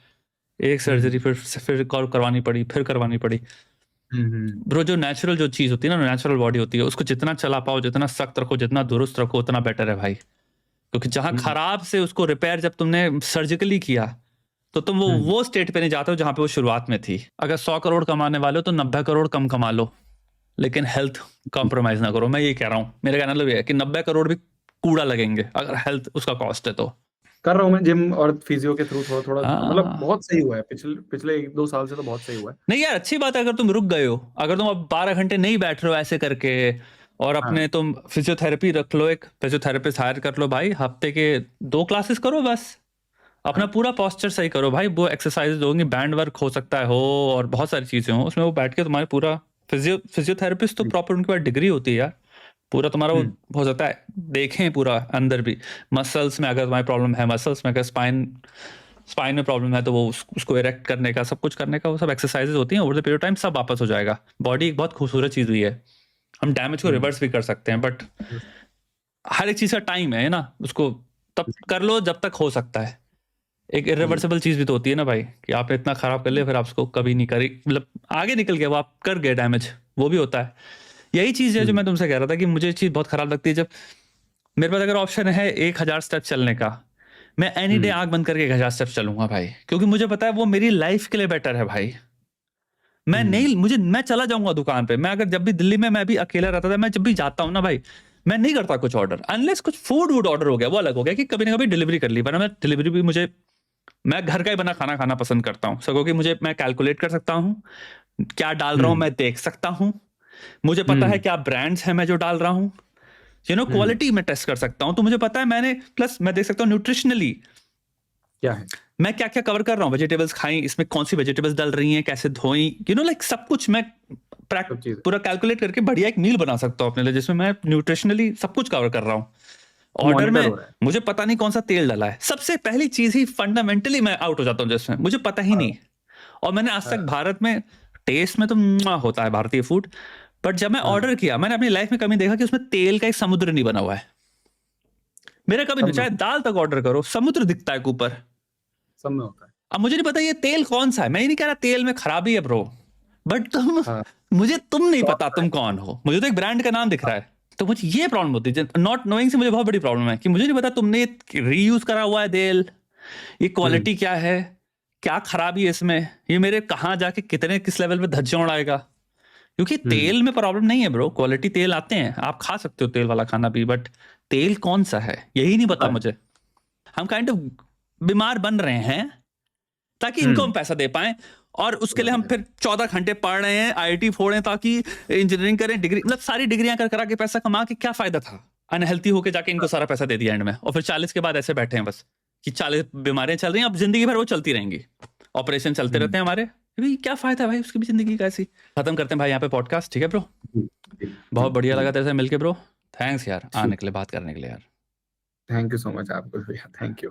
एक सर्जरी हम्म। फिर करवानी पड़ी, फिर करवानी पड़ी, ब्रो जो नेचुरल जो चीज होती है ना, नेचुरल बॉडी होती है, उसको जितना चला पाओ, जितना सख्त रखो, जितना दुरुस्त रखो, उतना बेटर है भाई। क्योंकि जहां खराब से उसको रिपेयर जब तुमने सर्जिकली किया, तो तुम वो स्टेट पे नहीं जाते हो जहां पे वो शुरुआत में थी। अगर 100 करोड़ कमाने वाले हो तो 90 करोड़ कम कमा लो, लेकिन हेल्थ कॉम्प्रोमाइज ना करो। मैं ये कह रहा हूँ, मेरा कहना मतलब ये है कि 90 करोड़ भी कूड़ा लगेंगे अगर हेल्थ उसका कॉस्ट है तो। कर रहा हूँ मैं जिम और फिजियो के थ्रू थोड़ा थोड़ा, मतलब हाँ। बहुत सही हुआ है पिछले पिछले 1-2 साल से तो बहुत सही हुआ है। नहीं यार, अच्छी बात है अगर तुम रुक गए हो, अगर तुम अब 12 घंटे नहीं बैठ रहे हो ऐसे करके, और हाँ अपने तुम फिजियोथेरेपी रख लो, एक फिजियोथेरेपिस्ट हायर कर लो भाई, हफ्ते के 2 क्लासेस करो बस, अपना हाँ पूरा पोस्चर सही करो भाई। वो एक्सरसाइज होंगी, बैंड वर्क हो सकता है हो, और बहुत सारी चीजें हो उसमें, वो बैठ के तुम्हारे पूरा फिजियोथेरेपिस्ट तो प्रॉपर उनके पास डिग्री होती है यार, पूरा तुम्हारा वो हो जाता है, देखें पूरा अंदर भी, मसल्स में अगर तुम्हारी प्रॉब्लम है, मसल्स में अगर स्पाइन में प्रॉब्लम है तो वो उसको इरेक्ट करने का, सब कुछ करने का, वो सब एक्सरसाइजेज होती हैं। ओवर द पीरियड टाइम सब वापस हो जाएगा। बॉडी एक बहुत खूबसूरत चीज हुई है, हम डैमेज को रिवर्स भी कर सकते हैं, बट हर एक चीज का टाइम है ना, उसको तब कर लो जब तक हो सकता है। एक इरिवर्सिबल चीज भी तो होती है ना भाई, कि आपने इतना खराब कर लिया फिर आप उसको कभी नहीं करी, मतलब आगे निकल गया वो, आप कर गए डैमेज, वो भी होता है। यही चीज है जो मैं तुमसे कह रहा था कि मुझे चीज बहुत खराब लगती है, जब मेरे पास अगर ऑप्शन है 1000 स्टेप चलने का, मैं एनी डे आंख बंद करके 1000 स्टेप चलूंगा भाई, क्योंकि मुझे पता है वो मेरी लाइफ के लिए बेटर है भाई। मैं नहीं, मैं चला जाऊंगा दुकान पे, मैं अगर जब भी दिल्ली में मैं भी अकेला रहता था, मैं जब भी जाता हूँ ना भाई, मैं नहीं करता कुछ ऑर्डर, अनलेस कुछ फूड वूड ऑर्डर हो गया, वो अलग हो गया कि कभी ना कभी डिलीवरी कर ली, वरना मैं डिलीवरी भी मैं घर का ही बना खाना खाना पसंद करता हूँ सको, कि मैं कैलकुलेट कर सकता हूँ क्या डाल रहा हूँ, मैं देख सकता हूँ, मुझे पता है क्या ब्रांड्स हैं मैं जो डाल रहा हूँ, क्वालिटी में टेस्ट कर सकता हूँ, तो मुझे पता है मैंने, प्लस मैं देख सकता हूँ न्यूट्रिशनली क्या है, मैं क्या क्या कवर कर रहा हूँ, वेजिटेबल्स खाई, इसमें कौन सी वेजिटेबल्स डल रही हैं, कैसे धोई, लाइक सब कुछ मैं सब चीज पूरा कैलकुलेट करके बढ़िया एक मील बना सकता हूँ अपने लिए, जिसमें मैं न्यूट्रिशनली सब कुछ कवर कर रहा हूँ। ऑर्डर मॉनिटर में हो रहा है। मुझे पता नहीं कौन सा तेल डाला है, सबसे पहली चीज ही फंडामेंटली मैं आउट हो जाता हूँ जिसमें मुझे पता ही नहीं। और मैंने आज तक भारत में टेस्ट में तो होता है भारतीय फूड, बट जब मैं ऑर्डर किया, मैंने अपनी लाइफ में कभी देखा कि उसमें तेल का एक समुद्र नहीं बना हुआ है। मेरा कभी नहीं, सब में चाहे दाल तक ऑर्डर करो, समुद्र दिखता है ऊपर। सब में होता है। अब मुझे नहीं पता ये तेल कौन सा है, मैं ये नहीं कह रहा तेल में खराबी है ब्रो, बट हाँ तुम नहीं तो पता तुम कौन हो, मुझे तो एक ब्रांड का नाम दिख रहा है, तो मुझे ये प्रॉब्लम होती है, नॉट नोइंग से मुझे बहुत बड़ी प्रॉब्लम है कि मुझे नहीं पता तुमने रीयूज करा हुआ है तेल, ये क्वालिटी क्या है, क्या खराबी है इसमें, ये मेरे कहाँ जाके कितने किस लेवल पे धज्जियां उड़ाएगा। क्योंकि तेल में प्रॉब्लम नहीं है ब्रो, क्वालिटी तेल आते हैं, आप खा सकते हो तेल वाला खाना भी, बट तेल कौन सा है यही नहीं पता मुझे। हम काइंड ऑफ बीमार बन रहे हैं ताकि इनको हम पैसा दे पाएं, और उसके लिए हम फिर 14 घंटे पढ़ रहे हैं, आईआईटी फोड़े ताकि इंजीनियरिंग करें, डिग्री, मतलब सारी डिग्रियां कर करा के पैसा कमा के क्या फायदा था, अनहेल्थी होके जाके इनको सारा पैसा दे दिया एंड में, और फिर 40 के बाद ऐसे बैठे हैं बस कि 40 बीमारियां चल रही हैं, अब जिंदगी भर वो चलती रहेंगी, ऑपरेशन चलते रहते हैं हमारे, भाई क्या फायदा है भाई उसकी भी जिंदगी का। ऐसी खत्म करते हैं भाई यहाँ पे पॉडकास्ट, ठीक है ब्रो, बहुत बढ़िया लगा तेरे से मिलके ब्रो, थैंक्स यार आने के लिए, बात करने के लिए यार। थैंक यू सो मच आपको भैया, थैंक यू।